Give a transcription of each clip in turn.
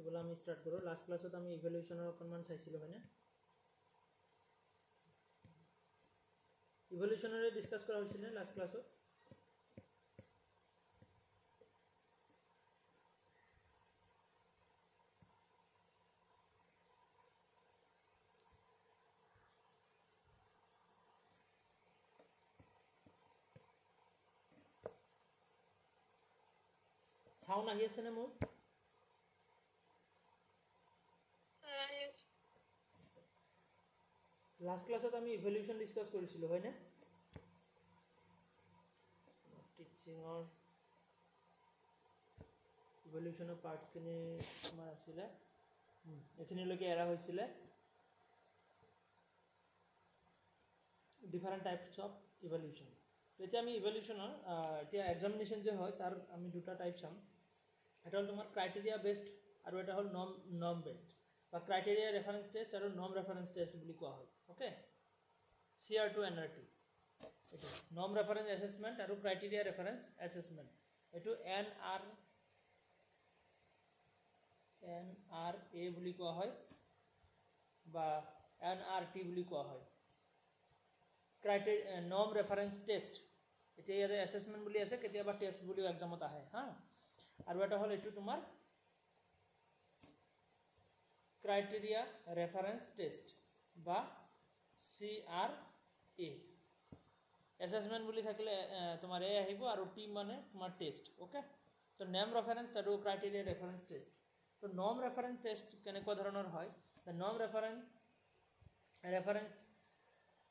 बोला আমি স্টাৰ্ট কৰো লাস্ট ক্লাসত আমি ইভ্যালুয়েশনৰ অকনমান চাইছিলো হয়নে ইভ্যালুয়েশনৰে ডিসকাস কৰা হৈছিল লাস্ট ক্লাসত সাউন্ড আহি আছে নে মোৰ লাস্ট ক্লাসত আমি ইভ্যালুয়েশন ডিসকাস কৰিছিলো হয়নে টিচিংৰ ইভ্যালুয়েশনৰ পাৰ্টস কিনে আমাৰ আছিল এখিনিলৈকে এৰা হৈছিল ডিফাৰেন্ট টাইপস অফ ইভ্যালুয়েশন এতিয়া আমি ইভ্যালুয়েশনৰ এতিয়া এক্সামিনেশন যে হয় তাৰ আমি দুটা টাইপ চাম এটা হল তোমাৰ ক্ৰাইটেৰিয়া বেসড আৰু এটা হল নৰ্ম বেসড বা ক্ৰাইটেৰিয়া ৰেফাৰেন্স টেষ্ট আৰু নৰ্ম ৰেফাৰেন্স টেষ্ট বুলি কোৱা হয় ওকে CR2 NRT এটো নৰ্ম ৰেফাৰেন্স অ্যাসেসমেন্ট আৰু ক্ৰাইটেৰিয়া ৰেফাৰেন্স অ্যাসেসমেন্ট এটো NRA বুলি কোৱা হয় বা NRT বুলি কোৱা হয় ক্ৰাইটেৰিয়া নৰ্ম ৰেফাৰেন্স টেষ্ট এটা ইয়াতে অ্যাসেসমেন্ট বুলি আছে কেতিয়াবা টেষ্ট বুলি এক্সামত আহে হা আৰু এটা হল এটো তোমাৰ ক্ৰাইটেৰিয়া ৰেফাৰেন্স টেস্ট বা CRA অ্যাসেসমেন্ট বুলি থাকিলে তোমাৰ এ আহিব আৰু টি মানে তোমাৰ টেস্ট ওকে তো নেম ৰেফাৰেন্স আৰু ক্ৰাইটেৰিয়া ৰেফাৰেন্স টেস্ট তো নৰ্ম ৰেফাৰেন্স টেস্ট কেনেকুৱা ধৰণৰ হয় the norm reference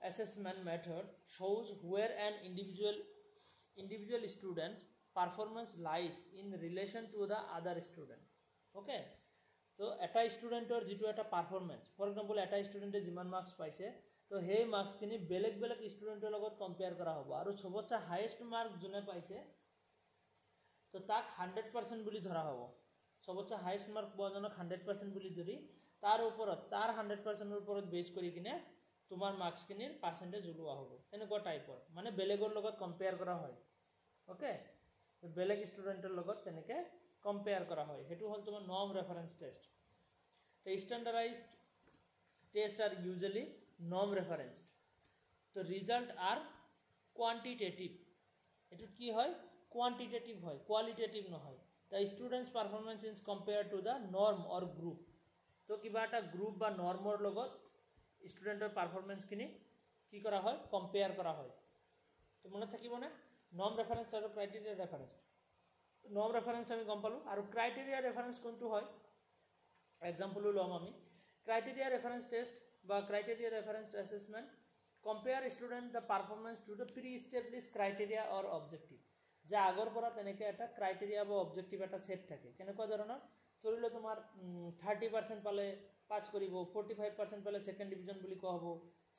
assessment method shows where an individual student performance lies in relation to the other student okay তো এটা স্টুডেন্টৰ যেটো এটা পাৰফৰম্যান্স ফৰ এক্সাম্পল এটা স্টুডেন্টে যিমান মাৰ্কস পাইছে তো সেই মাৰ্কস কিনি বেলেগ স্টুডেন্টৰ লগত কম্পেয়াৰ কৰা হ'ব আৰু সবতছে হাইয়েস্ট মাৰ্ক যোনে পাইছে তো তাক 100% বুলি ধৰা হ'ব সবতছে হাইয়েস্ট মাৰ্ক পোৱাজনক 100% বুলি ধৰি তাৰ ওপৰত তাৰ 100% ৰ ওপৰত বেস কৰি কিনে তোমাৰ মাৰ্কস কিনিৰ পাৰ্সেন্টেজ ওলোৱা হ'ব এনেকুৱা টাইপৰ মানে বেলেগৰ লগত কম্পেয়াৰ কৰা হয় ওকে বেলেগ স্টুডেন্টৰ লগত তেনেকে compare করা হয় হেতু হল তোমার নর্ম রেফারেন্স টেস্ট তো স্ট্যান্ডার্ডাইজড টেস্ট আর ইউজুয়ালি নর্ম রেফারেন্সড তো রিজাল্ট আর কোয়ান্টিটেটিভ এটু কি হয় কোয়ান্টিটেটিভ হয় কোয়ালিটেটিভ নহয় the students performance is compare to the norm or group তো কিবা এটা গ্রুপ বা নৰ্মৰ লগত স্টুডেন্টৰ পাৰফৰম্যান্স কিনি কি কৰা হয় কম্পেয়াৰ কৰা হয় তো মনত থাকিব না নৰ্ম ৰেফাৰেন্স আৰু ক্ৰাইটেৰিয়া ৰেফাৰেন্স নৰ্ম ৰেফাৰেন্স আমি গম পালো আৰু ক্রাইটেরিয়া রেফারেন্স কোনটো হয় এক্সাম্পল লম আমি ক্রাইটেরিয়া রেফারেন্স টেস্ট বা criteria reference assessment compare student the performance to the pre established criteria or objective যা আগৰ পৰা তেনেকে এটা ক্ৰাইটেৰিয়া বা অবজেক্টিভ এটা সেট থাকে কেনেকুৱা ধৰণৰ ধৰিলে তোমাৰ 30% পালে পাস কৰিব 45% পালে সেকেন্ড ডিভিজন বুলি কোৱা হ'ব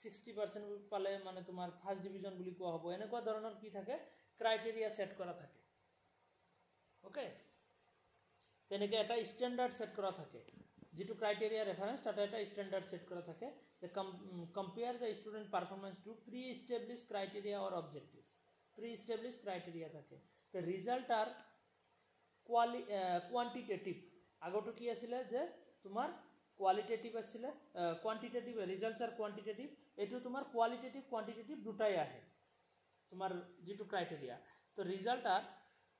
60% পালে মানে তোমাৰ ফাৰ্স্ট ডিভিজন বুলি কোৱা হ'ব এনেকুৱা ধৰণৰ কি থাকে ক্ৰাইটেৰিয়া সেট কৰা থাকে ওকে তেনেকে এটা স্ট্যান্ডার্ড সেট করা থাকে যেটো ক্রাইটেরিয়া রেফারেন্স তাতে এটা স্ট্যান্ডার্ড সেট করা থাকে যে compare the student performance two pre established criteria or objectives pre established criteria থাকে the result are quantitative আগটো কি আছিল যে তোমাৰ কোয়ালিটেটিভ আছিল কোয়ান্টিটেটিভ ৰিজাল্টস আৰ কোয়ান্টিটেটিভ এটো তোমাৰ কোয়ালিটেটিভ কোয়ান্টিটেটিভ দুটাই আহে তোমাৰ যেটো ক্ৰাইটেৰিয়া তো result R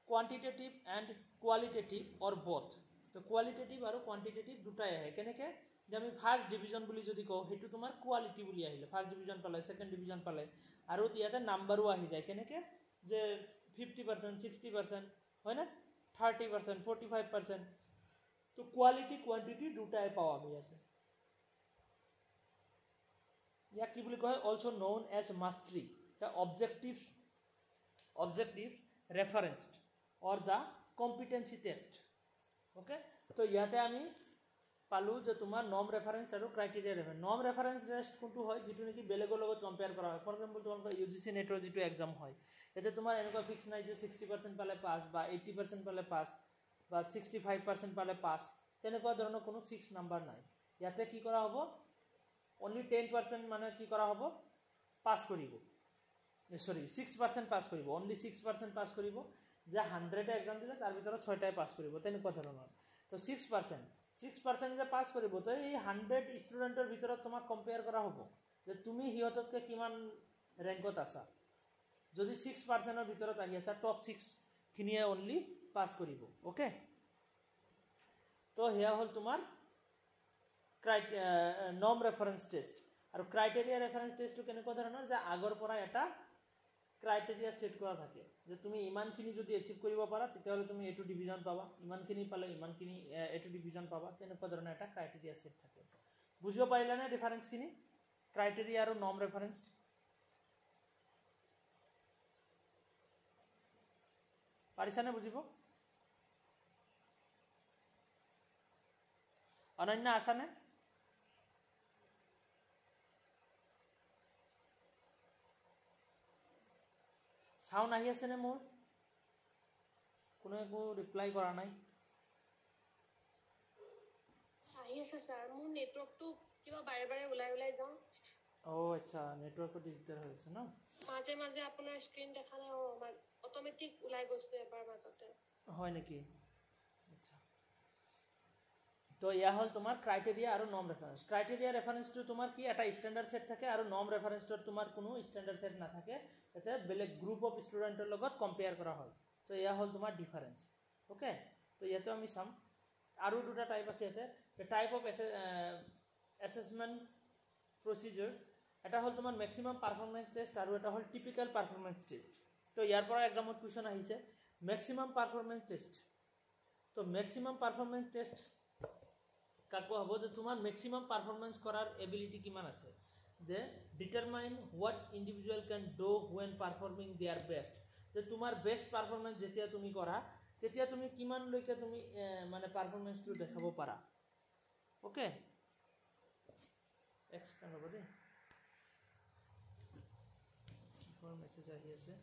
quantitative and qualitative or both তো qualitative আৰু quantitative দুটাই আহে কেনেকে যে আমি ফাৰ্স্ট ডিভিজন বুলি যদি কও হেতু তোমাৰ কোয়ালিটি বুলি আহিলে ফাৰ্স্ট ডিভিজন পালে সেকেন্ড ডিভিজন পালে আৰু ইয়াতে নাম্বারও আহি যায় কেনেকে যে 50% 60% হয় না 30% 45% তো কোয়ালিটি কোয়ান্টিটি দুটাই পাও আমি আছে ইয়া কি বুলি কয় also known as mastery the objective referenced or the competency test okay তো ইয়াতে আমি পালু যে তোমার নর্ম রেফারেন্স আৰু criteria reference norm reference test কোনটো হয় যেটো নেকি বেলেগৰ লগত কম্পেয়াৰ কৰা হয় ফৰ এক্সাম্পল তোমালোকৰ ইউজিসি নেটৰ যেটো এক্সাম হয় এতে তোমাৰ এনেকুৱা ফিক্স নাই যে 60% পালে পাস বা 80% পালে পাস বা 65% পালে পাস তেনেকুৱা ধৰণৰ কোনো ফিক্স নাম্বাৰ নাই ইয়াতে কি কৰা হ'ব only 10% মানে কি কৰা হ'ব পাস কৰিব সৰি 6% পাস কৰিব only 6% পাস কৰিব যে 100 এক্সাম দিলে তাৰ ভিতৰত 6টাই পাস কৰিব তেনেকুৱা ধৰণৰ তো 6% 6% যে পাছ কৰিব তো এই 100 ষ্টুডেণ্টৰ ভিতৰত তোমাক কম্পেয়াৰ কৰা হ'ব যে তুমি হিহঁততকৈ কিমান ৰেংকত আছা যদি 6%ৰ ভিতৰত আহি আছা টপ 6 খিনিয়ে অনলি পাছ কৰিব ওকে তো হেয়া হ'ল তোমাৰ নৰ্ম ৰেফাৰেন্স টেষ্ট আৰু ক্ৰাইটেৰিয়া ৰেফাৰেন্স টেষ্টটো কেনেকুৱা ধৰণৰ যে আগৰ পৰা এটা ক্ৰাইটেৰিয়া সেট কৰা থাকে যে তুমি ইমানখিনি যদি এচিভ কৰিব পাৰা তেতিয়াহ'লে তুমি এটো ডিভিজন পাবা ইমানখিনি পালে ইমানখিনি এটো ডিভিজন পাবা তেনেকুৱা ধৰণৰ এটা ক্ৰাইটেৰিয়া সেট থাকে বুজিব পাৰিলা নে ডিফাৰেন্সখিনি ক্ৰাইটেৰিয়া আৰু নৰ্ম ৰেফাৰেন্স পাৰিছানে বুজিব অনন্য আছানে সাউন্ড আহি আছে নে মোৰ কোনো একো ৰিপ্লাই কৰা নাই আহি আছে স্যাৰ মোৰ নেটৱৰ্কটো কিবা বাৰে বাৰে ওলাই যাওঁ আচ্ছা নেটৱৰ্কটো দিগদাৰ হৈ আছে ন মাজে মাজে আপোনাৰ স্ক্ৰীন দেখা নাই অটোমেটিক ওলাই গৈছে এবাৰ মাজতে হয় নেকি আচ্ছা তো ইয়া হল তোমাৰ ক্ৰাইটেৰিয়া আৰু নৰ্ম ৰেফাৰেন্স ক্ৰাইটেৰিয়া ৰেফাৰেন্সটো তোমাৰ কি এটা ষ্টেণ্ডাৰ্ড সেট থাকে আৰু নৰ্ম ৰেফাৰেন্সটোত তোমাৰ কোনো ষ্টেণ্ডাৰ্ড সেট নাথাকে এটা বেলেগ গ্ৰুপ অফ ষ্টুডেণ্টৰ লগত কম্পেয়াৰ কৰা হয় তো ইয়া হল তোমাৰ ডিফাৰেন্স ওকে তো ইয়াতে আমি চাম আৰু দুটা টাইপ আছে ইয়াতে টাইপ অফ এসেসমেন্ট প্ৰচিজাৰ্ছ এটা হল তোমাৰ ম্যাক্সিমাম পাৰফৰম্যান্স টেস্ট আৰু এটা হল টিপিক্যাল পাৰফৰম্যান্স টেস্ট তো ইয়াৰ পৰা এক্সামত কোৱেশ্চন আহিছে ম্যাক্সিমাম পাৰফৰম্যান্স টেস্ট তো ম্যাক্সিমাম পাৰফৰম্যান্স টেস্ট কাকো হ'ব যে তোমাৰ ম্যাক্সিমাম পাৰফৰম্যান্স কৰাৰ এবিলিটি কিমান আছে যে determine what individual can do when performing their best যে তোমাৰ বেস্ট পাৰফৰম্যান্স যেতিয়া তুমি কৰা তেতিয়া তুমি কিমান লৈকে তুমি মানে পাৰফৰম্যান্সটো দেখাব পাৰা ওকে এক্স কান হ'ব দে ফৰ মেসেজ আহি আছে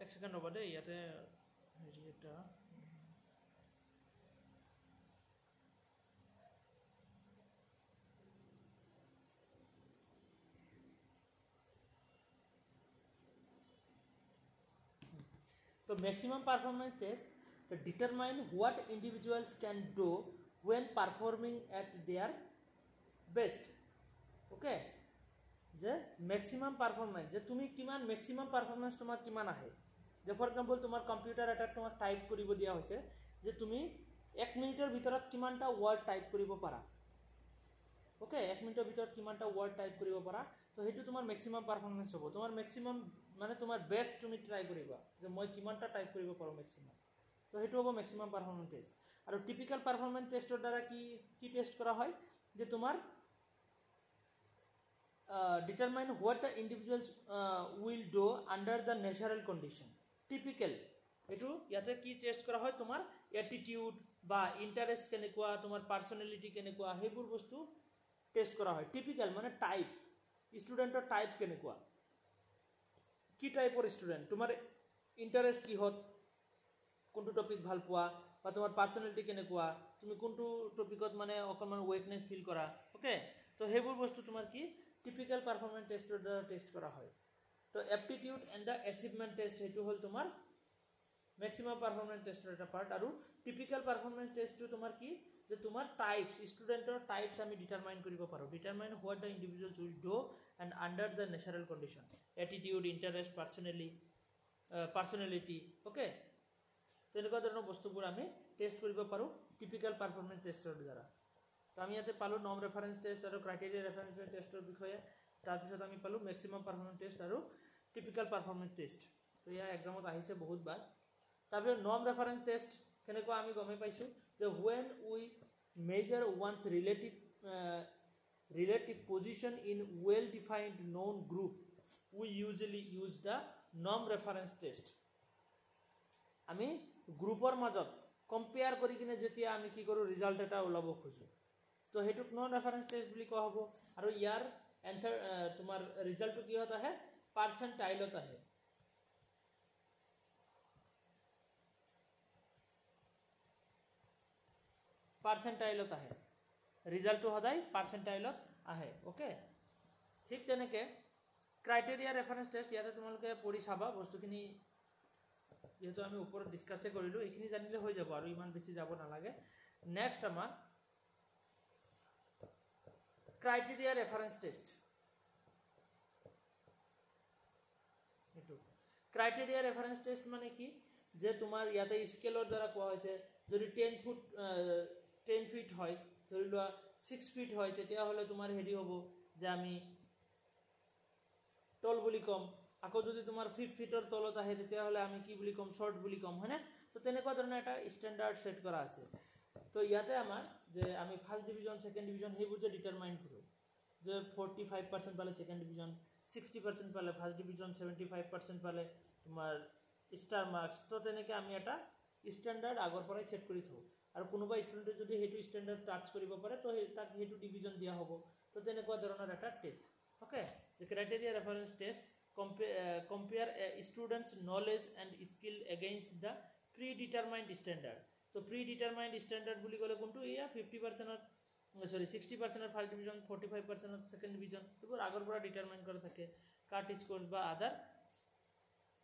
এক সেকেন্ড ৰ'বা দেই ইয়াতে হেৰি এটা তো maximum performance test to determine what individuals can do when performing at their best okay যে maximum performance যে তুমি কিমান maximum performance তোমাৰ কিমান আহে যে ফৰ এক্সাম্পল তোমাৰ কম্পিউটাৰ এটা তোমাক টাইপ কৰিব দিয়া হৈছে যে তুমি 1 মিনিটৰ ভিতৰত কিমানটা ওয়াৰ্ড টাইপ কৰিব পাৰা ওকে 1 মিনিটৰ ভিতৰত কিমানটা ওয়াৰ্ড টাইপ কৰিব পাৰা তো হেতু তোমাৰ ম্যাক্সিমাম পাৰফৰম্যান্স হ'ব তোমাৰ ম্যাক্সিমাম মানে তোমাৰ বেস্ট তুমি ট্ৰাই কৰিবা যে মই কিমানটা টাইপ কৰিব পাৰো ম্যাক্সিমাম তো হেতু হ'ব ম্যাক্সিমাম পাৰফৰম্যান্স টেস্ট আৰু টিপিক্যাল পাৰফৰম্যান্স টেষ্টৰ দ্বাৰা কি টেষ্ট কৰা হয় যে তোমাৰ determine what the individuals will do under the natural condition typical এটু ইয়াতে কি টেষ্ট কৰা হয় তোমাৰ অ্যাটিটিউড বা ইন্টাৰেস্ট কেনেকুৱা তোমাৰ পাৰ্সোনালিটি কেনেকুৱা হেবোৰ বস্তু টেষ্ট কৰা হয় টিপিক্যাল মানে টাইপ স্টুডেন্টৰ টাইপ কেনেকুৱা কি টাইপৰ স্টুডেন্ট তোমাৰ ইন্টাৰেস্ট কি হত কোনটো টপিক ভাল পোৱা বা তোমাৰ পাৰ্সোনালিটি কেনেকুৱা তুমি কোনটো টপিকত মানে অকমান উইকনেস ফিল কৰা ওকে তো হেবোৰ বস্তু তোমাৰ কি টিপিক্যাল পাৰফৰম্যান্স টেষ্টৰ দ্বাৰা টেষ্ট কৰা হয় তো aptitude and the achievement test হেতু হল তোমাৰ ম্যাক্সিমাম পাৰফৰম্যান্স টেষ্টৰ এটা পাৰ্ট আৰু টিপিক্যাল পাৰফৰম্যান্স টেষ্টটো তোমাৰ কি যে তোমাৰ টাইপস স্টুডেন্টৰ টাইপস আমি ডিটাৰমাইন কৰিব পাৰো determine what the individuals will do and under the natural condition attitude interest personality okay তেনেকুৱা ধৰণৰ বস্তুবোৰ আমি টেষ্ট কৰিব পাৰো টিপিক্যাল পাৰফৰম্যান্স টেষ্টৰ দ্বাৰা তো আমি ইয়াতে পালো নৰ্ম ৰেফাৰেন্স টেষ্ট আৰু ক্ৰাইটেৰিয়া ৰেফাৰেন্স টেষ্টৰ বিষয়ে তাৰ পিছত আমি পালো ম্যাক্সিমাম পাৰফৰম্যান্স টেষ্ট আৰু টিপিক্যাল পাৰফৰম্যান্স টেষ্ট তো ইয়া এক্সামত আহিছে বহুত বাৰ তাৰপিছত নৰ্ম ৰেফাৰেন্স টেষ্ট কেনেকুৱা আমি গমে পাইছো যে when we measure one's relative position in well defined known group we usually use the norm reference test আমি গ্ৰুপৰ মাজত কম্পেয়াৰ কৰি কিনে যেতিয়া আমি কি কৰো ৰিজাল্ট এটা ওলাব খুজো তো হেতুক নন ৰেফাৰেন্স টেষ্ট বুলি কোৱা হ'ব আৰু ইয়াৰ एंसर तुम्हार रिजल्ट की होता है पार्सेंटाइल होता है पार्सेंटाइल होता है रिजल्ट सदाय पार्सेंटाइल आए ओके ठीक तेनेके क्राइटेरिया रेफारेंस टेस्ट इते तुम्हारे पढ़ी चाबा बस्तुखिनि जेहेतु आम ऊपर डिसकासे करिलो एखिनि जानिले हो जाब आरो इमान बेसि जाब नालागे नेक्स्ट आमार criteria reference test criteria reference test माने कि जे तुम्हार इते स्केलर द्वारा कोआ होइसे যদি 10 ফিট হয় ধৰি লোৱা 6 ফিট হয় তেতিয়া হলে তোমাৰ হেৰি হ'ব যে আমি টল বুলি কম আকৌ যদি তোমাৰ 5 ফিটৰ তলত আহে তেতিয়া হলে আমি কি বুলি কম শৰ্ট বুলি কম হয়নে তো তেনেকুৱা ধৰণৰ এটা ষ্টেণ্ডাৰ্ড সেট কৰা আছে তো ইয়াতে আমাৰ যে আমি ফাৰ্স্ট ডিভিজন সেকেন্ড ডিভিজন হেইবোৰ যে ডিটাৰমাইন কৰো যে 45% পালে সেকেন্ড ডিভিজন 60% পালে ফাৰ্স্ট ডিভিজন 75% পালে তোমাৰ স্টাৰ মাৰ্কস তো তেনেকৈ আমি এটা স্ট্যান্ডাৰ্ড আগৰ পৰাই সেট কৰি থওঁ আৰু কোনোবা ষ্টুডেণ্টে যদি হেতু স্ট্যান্ডাৰ্ড টাচ কৰিব পাৰে তো তাক হেতু ডিভিজন দিয়া হ'ব তো তেনেকুৱা ধৰণৰ এটা test okay the criteria reference test compare a student's knowledge and skill against the predetermined standard তো predetermined standard বুলি ক'লে কোনটো ইয়া 50% sorry 60% first division 45% second division এবোৰ আগৰ পৰা ডিটাৰমাইন কৰা থাকে কাট স্কোর বা other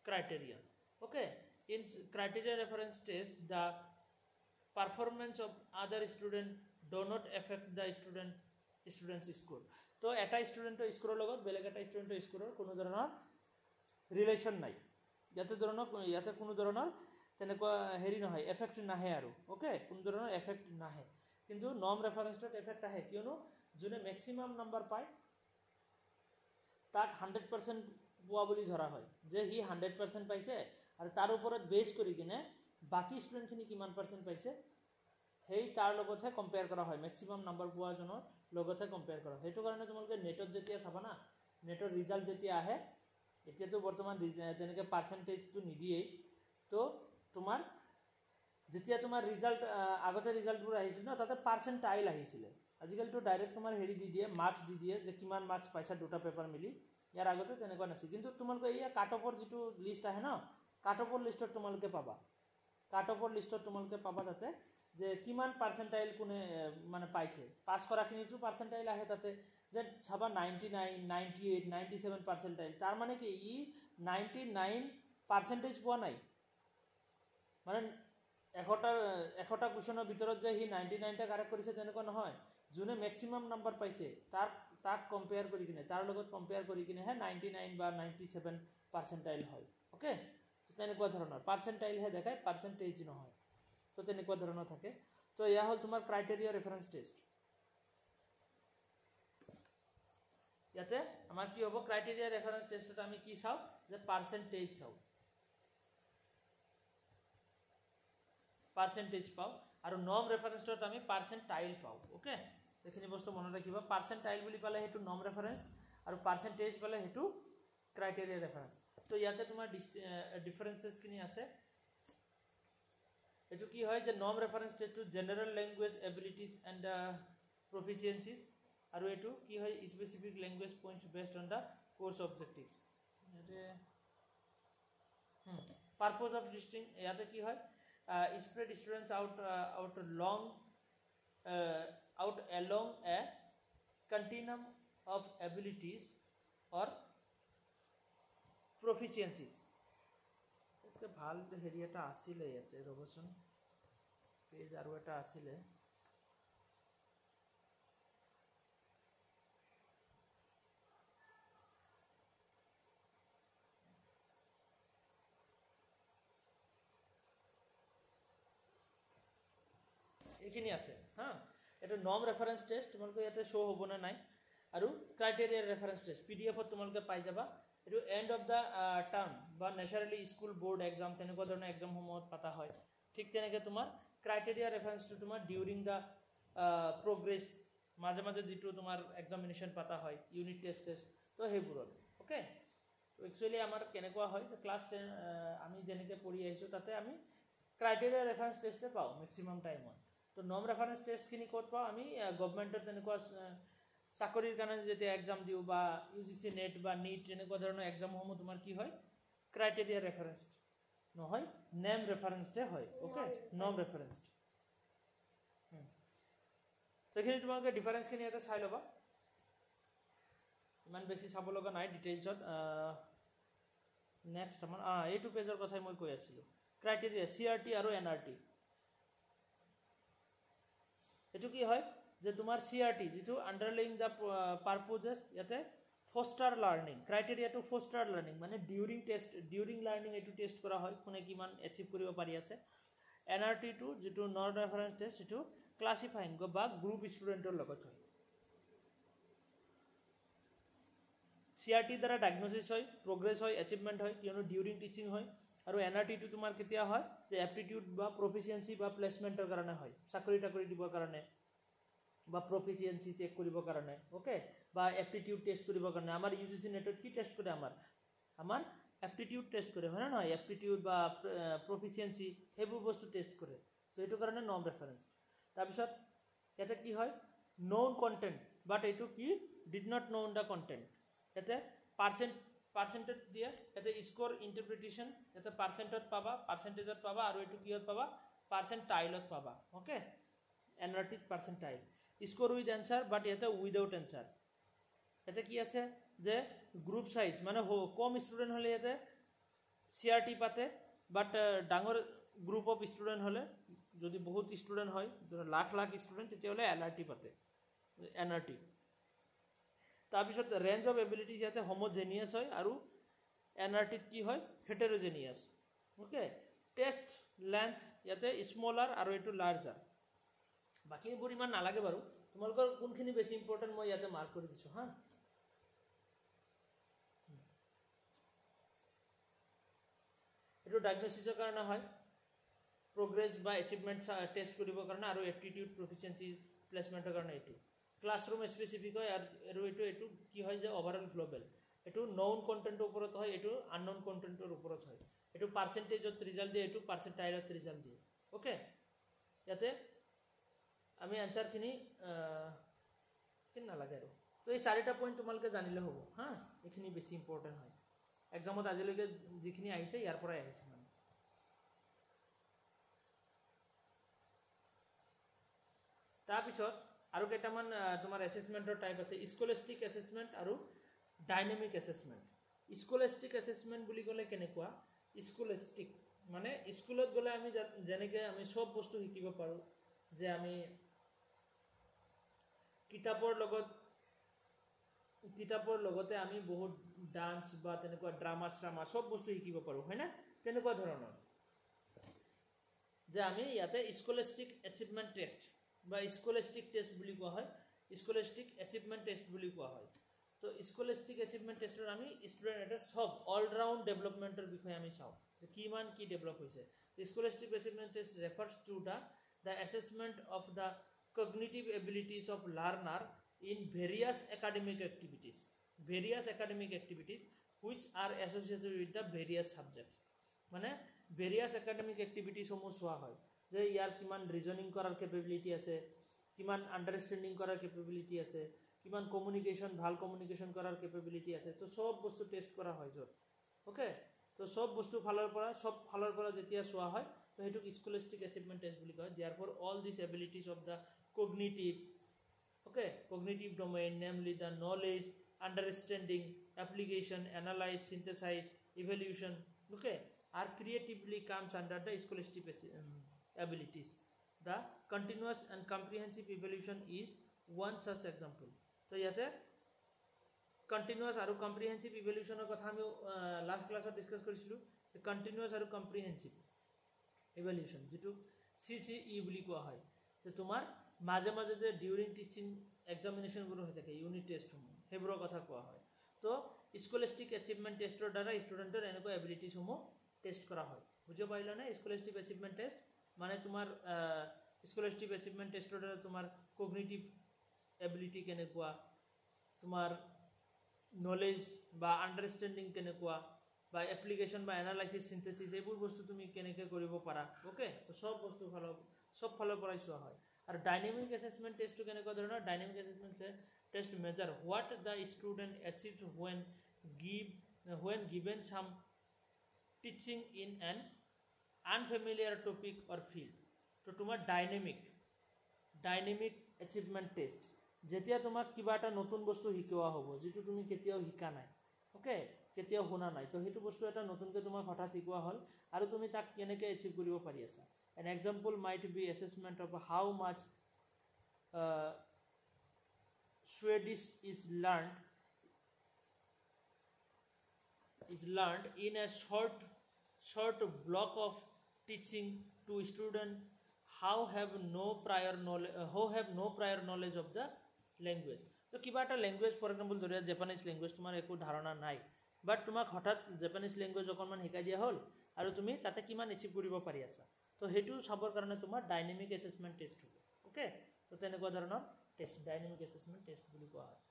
criteria okay in criteria reference test the performance of other student do not affect the student's score তো এটা স্টুডেন্টৰ স্কোৰৰ লগত বেলেগ এটা স্টুডেন্টৰ স্কোৰৰ কোনো ধৰণৰ ৰিলেশন নাই ইয়াতে কোনো ধৰণৰ তেনেকুৱা হেৰি নহয় এফেক্ট নাহে আৰু ওকে কোনো ধৰণৰ এফেক্ট নাহে কিন্তু নৰ্ম ৰেফাৰেন্সত এফেক্ট আহে কিয়নো যোনে ম্যাক্সিমাম নাম্বাৰ পায় তাক 100% পোৱা বুলি ধৰা হয় যে হি 100% পাইছে আৰু তাৰ ওপৰত বেছ কৰি কিনে বাকি স্টুডেন্টখিনি কিমান পাৰ্সেন্ট পাইছে হেই তাৰ লগতহে কম্পেয়াৰ কৰা হয় ম্যাক্সিমাম নাম্বাৰ পোৱা জনৰ লগতহে কম্পেয়াৰ কৰা হেতু কাৰণে তোমালোকে নেটত যেতিয়া চাবা না নেটৰ ৰিজাল্ট যেতিয়া আহে এতিয়াতো বৰ্তমান যেনেকৈ পাৰ্সেন্টেজটো নিদিয়ে তো তোমাৰ যেতিয়া তোমাৰ ৰিজাল্ট আগতে ৰিজাল্টবোৰ আহিছিল ন তাতে পাৰ্সেন্টাইল আহিছিল আজিকালিতো ডাইৰেক্ট তোমাৰ হেৰি দি দিয়ে মাৰ্কস দি দিয়ে যে কিমান মাৰ্কস পাইছা দুটা পেপাৰ মিলি ইয়াৰ আগতে তেনেকুৱা নাছিল কিন্তু তোমালোকে এই কাট অফৰ যিটো লিষ্ট আহে ন কাট অফৰ লিষ্টত তোমালোকে পাবা কাট অফৰ লিষ্টত তোমালোকে পাবা তাতে যে কিমান পাৰ্সেন্টাইল কোনে মানে পাইছে পাস কৰাখিনিটো পাৰ্সেন্টাইল আহে তাতে যে ছাবা 99 98 97 পাৰ্সেন্টাইল তাৰ মানে কি ই 99% পোৱা নাই মানে 100টা কোৱেশ্যনৰ ভিতৰত যে হি 99টা কাৰেক্ট কৰিছে তেনেকুৱা নহয় যোনে ম্যাক্সিমাম নাম্বাৰ পাইছে তাক কম্পেয়াৰ কৰি কিনে তাৰ লগত কম্পেয়াৰ কৰি কিনে হে 99 বা 97 পাৰ্সেন্টাইল হয় ওকে তেনেকুৱা ধৰণৰ পাৰ্সেন্টাইল হে দেখায় পাৰ্সেন্টেজ নহয় তো তেনেকুৱা ধৰণৰ থাকে তো ইয়া হল তোমাৰ ক্ৰাইটেৰিয়া ৰেফাৰেন্স টেস্ট ইয়াতে আমাৰ কি হ'ব ক্ৰাইটেৰিয়া ৰেফাৰেন্স টেষ্টত আমি কি চাও যে পাৰ্সেন্টেজ চাও পাৰ্সেন্টেজ পাও আৰু নৰ্ম ৰেফাৰেন্সত আমি পাৰ্সেন্টাইল পাও ওকে এখিনি বস্তু মনত ৰাখিবা পাৰ্সেন্টাইল বুলি পালে হেতু নৰ্ম ৰেফাৰেন্স আৰু পাৰ্সেন্টেজ পালে হেতু ক্ৰাইটেৰিয়া ৰেফাৰেন্স তো ইয়াতে তোমাৰ ডিফাৰেন্সেস কিনি আছে এটো কি হয় যে norm reference test to general language abilities and proficiencies আৰু এটো কি হয় specific language points based on the course objectives এতে পারপোজ অফ টিচিং ইয়াতে কি হয় spread students out along a continuum of abilities or proficiencies এটা ভাল হেৰি এটা আছিল ইয়াতে ৰবচোন পেজ আৰু এটা আছিল এইখিনি আছে হা এটা নৰ্ম ৰেফাৰেন্স টেস্ট তোমালোকে ইয়াতে শো হ'ব না নাই আৰু ক্রাইটেরিয়া রেফারেন্স টেস্ট পিডিএফত তোমালোকে পাই যাবা এটো এন্ড অফ দা টার্ম বা ন্যাচারালি স্কুল বোর্ড এক্সাম তেনেকুৱা ধৰণৰ এক্সাম সমূহত পাতা হয় ঠিক তেনেকৈ তোমাৰ ক্ৰাইটেৰিয়া ৰেফাৰেন্সটো তোমাৰ ডিউৰিং দা প্ৰোগ্ৰেস মাঝে মাঝে যেটো তোমাৰ এক্সামিনেশন পাতা হয় ইউনিট টেস্ট তো হেইবোৰত ওকে তো একচুয়ালি আমাৰ কেনেকুৱা হয় যে ক্লাস 10 আমি যেনেকৈ পঢ়ি আহিছো তাতে আমি ক্রাইটেরিয়া রেফারেন্স টেষ্টে পাও ম্যাক্সিমাম টাইমত তো নর্ম রেফারেন্স টেস্ট খিনি ক'ত পাও আমি গভৰ্নমেন্টৰ তেনেকুৱা চাকৰিৰ কাৰণে যেতিয়া এক্সাম দিওঁ বা UGC নেট বা নিট এনেকুৱা ধৰণৰ এক্সামসমূহ তোমাৰ কি হয় ক্ৰাইটেৰিয়া ৰেফাৰেঞ্চড নহয় নেম ৰেফাৰেঞ্চডে হয় ওকে নম ৰেফাৰেঞ্চড সেইখিনি তোমালোকে ডিফাৰেঞ্চখিনি এটা চাই ল'বা ইমান বেছি চাব লগা নাই ডিটেইলছত নেক্সট আমাৰ এইটো পেজৰ কথাই মই কৈ আছিলোঁ ক্ৰাইটেৰিয়া CRT আৰু NRT এইটো কি হয় যে তোমাৰ CRT যেটো আন্ডাৰলাইং দা পাৰপজেস ইয়াতে ফস্টাৰ লাৰ্নিং ক্ৰাইটেৰিয়াটো ফস্টাৰ লাৰ্নিং মানে ডিউৰিং লাৰ্নিং এইটো টেষ্ট কৰা হয় কোনে কিমান এচিভ কৰিব পাৰি আছে NRT টো যেটো নন ৰেফাৰেন্স টেষ্ট যেটো ক্লাসিফাইং বা গ্ৰুপ ষ্টুডেন্টৰ লগত হয় CRT দ্বাৰা ডায়াগনোসিস হয় প্ৰগ্ৰেস হয় অ্যাচিভমেন্ট হয় কিয়নো ডিউৰিং টিচিং হয় আৰু NRT টো তোমাৰ কেতিয়া হয় যে এপ্টিটিউড বা প্ৰফিচিয়েন্সি বা প্লেসমেন্টৰ কাৰণে হয় চাকৰি টাকৰি দিবৰ কাৰণে বা প্ৰফিচিয়েন্সি চেক কৰিবৰ কাৰণে ওকে বা এপ্টিটিউড টেষ্ট কৰিবৰ কাৰণে আমাৰ UGC নেটত কি টেষ্ট কৰে আমাৰ এপ্টিটিউড টেষ্ট কৰে হয় না নহয় এপ্টিটিউড বা প্ৰফিচিয়েন্সি হেবোৰ বস্তু টেষ্ট কৰে তো এটো কাৰণে নম ৰেফাৰেন্স তাৰ পিছত এটা কি হয় known content but এটো কি did not know the content এতে পার্সেন্টেজ দিয়ে এতে স্কোর ইন্টারপ্রিটেশন এতে পার্সেন্টত পাবা পার্সেন্টেজত পাবা আৰু এটো কিহত পাবা পার্সেন্টাইলত পাবা okay NRT percentile score with answer but এতে উইদাউট অ্যান্সার এতে কি আছে যে গ্রুপ সাইজ মানে কম স্টুডেন্ট হলে এতে CRT পাতে বাট ডাঙৰ গ্রুপ অফ স্টুডেন্ট হলে যদি বহুত স্টুডেন্ট হয় লাখ লাখ স্টুডেন্ট তেতিয়া হলে NRT পাতে NRT তাৰপিছত ৰেঞ্জ অফ এবিলিটিজ ইয়াতে হোমোজেনিয়াস হয় আৰু NRT কি হয় হেটেৰোজেনিয়াস ওকে টেষ্ট লেন্থ ইয়াতে স্মলাৰ আৰু এটো লাৰ্জাৰ বাকি এবোৰ ইমান নালাগে বাৰু তোমালোকৰ কোনখিনি বেছি ইম্পৰ্টেন্ট মই ইয়াতে মাৰ্ক কৰি দিছো হা এটো ডায়াগনোসিসৰ কাৰণে হয় progress বা achievement টেষ্ট কৰিবৰ কাৰণে আৰু aptitude proficiency প্লেসমেন্টৰ কাৰণে এটো ক্লাসৰুম স্পেসিফিক হয় আৰু এটো কি হয় যে ওভাৰঅল গ্লোবাল এটো নন কন্টেন্টৰ ওপৰত হয় এটো আননন কন্টেন্টৰ ওপৰত হয় এটো পাৰ্সেন্টেজত ৰিজাল্ট দিয়ে এটো পাৰ্সেন্টাইলত ৰিজাল্ট দিয়ে ওকে ইয়াতে আমি আনসাৰ খিনি নালাগে আৰু তো এই চাৰিটা পইণ্ট তোমালোকে জানিলে হ'ব হা এখিনি বেছি ইম্পৰ্টেন্ট হয় এক্সামত আজিলৈকে যিখিনি আহিছে ইয়াৰ পৰাই আহিছে মানে তাৰপিছত আৰু কেইটামান তোমাৰ এসেসমেন্টৰ টাইপ আছে স্কলাস্টিক এসেসমেন্ট আৰু ডাইনামিক এসেসমেন্ট স্কলাস্টিক এসেসমেন্ট বুলি ক'লে কেনেকুৱা স্কলাস্টিক মানে স্কুলত গলে আমি যেনেকৈ আমি সব বস্তু শিকিব পাৰো যে আমি কিতাপৰ লগতে আমি বহুত ডান্স বা তেনেকুৱা ড্ৰামা সব বস্তু শিকিব পাৰো হয় না তেনেকুৱা ধৰণৰ যে আমি ইয়াতে স্কলাস্টিক এচিভমেন্ট টেষ্ট বা স্কলাস্টিক টেষ্ট বুলি কোৱা হয় স্কলাস্টিক এচিভমেন্ট টেষ্ট বুলি কোৱা হয় তো স্কলাস্টিক এচিভমেন্ট টেষ্টৰ আমি ষ্টুডেন্ট এটা সব অল ৰাউন্ড ডেভেলপমেন্টৰ বিষয়ে আমি চাও যে কিমান কি ডেভেলপ হৈছে scholastic achievement test refers to the assessment of the cognitive abilities of learner in various academic activities which are associated with the various subjects মানে various academic activities সমূহ চোৱা হয় যে ইয়াৰ কিমান ৰিজনিং কৰাৰ কেপেবিলিটি আছে কিমান আন্ডাৰষ্টেণ্ডিং কৰাৰ কেপেবিলিটি আছে কিমান কমিউনিকেশন ভাল কমিউনিকেশন কৰাৰ কেপেবিলিটি আছে তো সব বস্তু টেষ্ট কৰা হয় যত ওকে তো সব বস্তু ফালৰ পৰা যেতিয়া চোৱা হয় তো হেতু স্কলাস্টিক এচিভমেন্ট টেষ্ট বুলি কয় therefore all these abilities of the cognitive domain namely the knowledge understanding application analyze synthesize evaluation are creatively comes under the scholastic abilities the continuous and comprehensive evaluation is one such example so yate continuous aru comprehensive evaluation er kotha ami last class discuss korisilu continuous aru comprehensive evaluation যেটো CCE বুলি কোৱা হয় যে তোমাৰ মাঝে মাঝে যে during teaching examination গুলো হৈ থাকে ইউনিট টেষ্ট সমূহ হেবৰৰ কথা কোৱা হয় তো স্কলাস্টিক এচিভমেন্ট টেষ্টৰ দ্বাৰা ষ্টুডেন্টৰ এনেকুৱা এবিলিটি সমূহ টেষ্ট কৰা হয় বুজি পাইলা না স্কলাস্টিক এচিভমেন্ট টেষ্ট মানে তোমাৰ স্কলাস্টিক এচিভমেন্ট টেষ্টৰ দ্বাৰা তোমাৰ কগনিটিভ এবিলিটি কেনেকুৱা তোমাৰ নলেজ বা আন্ডাৰষ্টেণ্ডিং কেনেকুৱা বা এপ্লিকেশন বা এনালাইসিস সিনথেসিস এইবোৰ বস্তু তুমি কেনেকৈ কৰিব পাৰা ওকে সব বস্তু সব ফালৰ পৰাই চোৱা হয় আৰু ডাইনামিক এসেসমেন্ট টেষ্টটো কেনেকুৱা ধৰণৰ dynamic assessment test measure what the student achieves when given some teaching in an unfamiliar topic or field. তো তোমাৰ ডাইনামিক এচিভমেণ্ট টেষ্ট, যেতিয়া তোমাক কিবা এটা নতুন বস্তু শিকোৱা হ'ব যিটো তুমি কেতিয়াও শিকা নাই, অ'কে, কেতিয়াও শুনা নাই, তো সেইটো বস্তু এটা নতুনকৈ তোমাক হঠাৎ শিকোৱা হ'ল আৰু তুমি তাক কেনেকৈ এচিভ কৰিব পাৰি আছা. An example might be assessment of how much Swedish is learned in a short block of teaching to students who have no prior knowledge of the language. তো কিবা এটা লেংগুৱেজ ফৰ এক্সাম্পল ধৰি Japanese language তোমাৰ একো ধাৰণা নাই, বাট তোমাক হঠাৎ জাপানিজ লেংগুৱেজ অকণমান শিকাই দিয়া হ'ল আৰু তুমি তাতে কিমান এচিভ কৰিব পাৰি আছা, তো সেইটো চাবৰ কাৰণে তোমাৰ ডাইনামিক এছেছমেণ্ট টেষ্ট হ'ব. অ'কে, তো তেনেকুৱা ধৰণৰ টেষ্ট ডাইনামিক এছেছমেণ্ট টেষ্ট বুলি কোৱা হয়.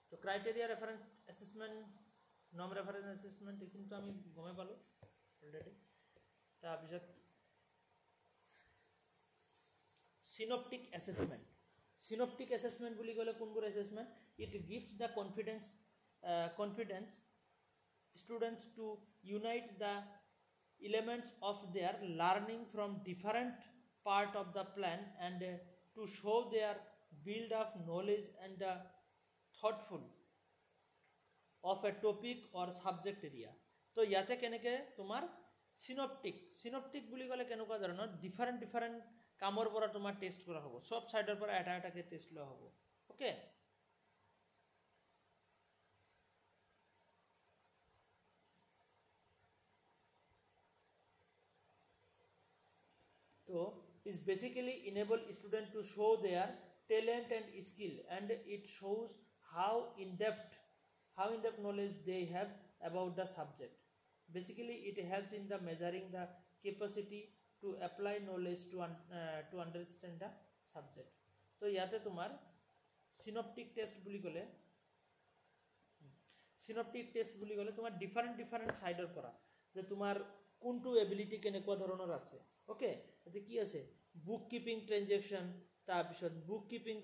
তো criteria reference assessment, non reference assessment এইখিনিতো আমি গমেই পালোঁ অলৰেডি. তাৰপিছত সিনপটিক এছেছমেণ্ট. সিনপটিক এছেছমেণ্ট বুলি ক'লে কোনবোৰ assessment? It gives the confidence students to unite the elements of their learning from different part of the plan and to show their build of knowledge and thoughtful of a topic or subject area. তো ইয়াতে কেনেকৈ তোমাৰ synoptic বুলি ক'লে কেনেকুৱা ধৰণৰ different কামৰ পৰা তোমাৰ টেষ্ট কৰা হ'ব, চব ছাইডৰ পৰা এটা এটাকৈ টেষ্ট লোৱা হ'ব. Okay, so is basically enable student to show their talent and skill, and it shows how in depth knowledge they have about the subject. Basically it helps in the measuring the capacity to apply knowledge to understand the subject. তো ইয়াতে তোমাৰ synoptic test বুলি ক'লে তোমাৰ different ছাইডৰ পৰা যে তোমাৰ কোনটো এবিলিটি কেনেকুৱা ধৰণৰ আছে. অ'কে, এতিয়া কি আছে? বুক কিপিং ট্ৰেনজেকশ্যন, তাৰপিছত বুক কিপিং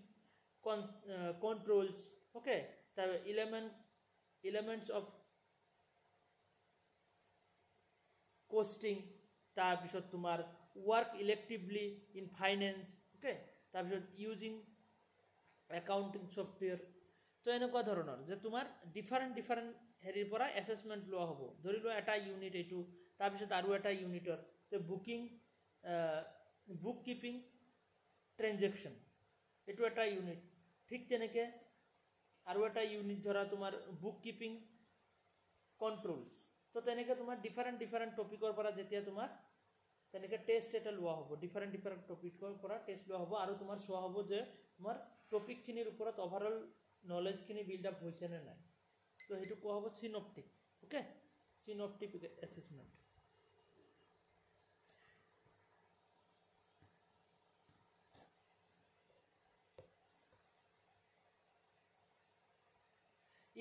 কণ্ট্ৰলছ, অ'কে, তাৰ এলিমেণ্টছ অফ কষ্টিং, তাৰপিছত তোমাৰ ৱৰ্ক ইলেক্টিভলি ইন ফাইনেন্স, অ'কে, তাৰপিছত ইউজিং একাউণ্টিং ছফ্টৱেৰ. তো এনেকুৱা ধৰণৰ যে তোমাৰ ডিফাৰেণ্ট হেৰিৰ পৰা এছেছমেণ্ট লোৱা হ'ব. ধৰি লোৱা এটা ইউনিট এইটো, তাৰপিছত আৰু এটা ইউনিটৰ তো বুক কিপিং ট্ৰেনজেকশ্যন এইটো এটা ইউনিট, ঠিক তেনেকৈ আৰু এটা ইউনিট ধৰা তোমাৰ বুক কিপিং কণ্ট্ৰলছ. তো তেনেকৈ তোমাৰ ডিফাৰেণ্ট টপিকৰ পৰা যেতিয়া তোমাৰ তেনেকৈ টেষ্ট এটা লোৱা হ'ব, ডিফাৰেণ্ট টপিকৰ পৰা টেষ্ট লোৱা হ'ব আৰু তোমাৰ চোৱা হ'ব যে তোমাৰ টপিকখিনিৰ ওপৰত অভাৰঅল নলেজখিনি বিল্ড আপ হৈছে নে নাই. তো সেইটো কোৱা হ'ব synoptic. Okay, synoptic assessment.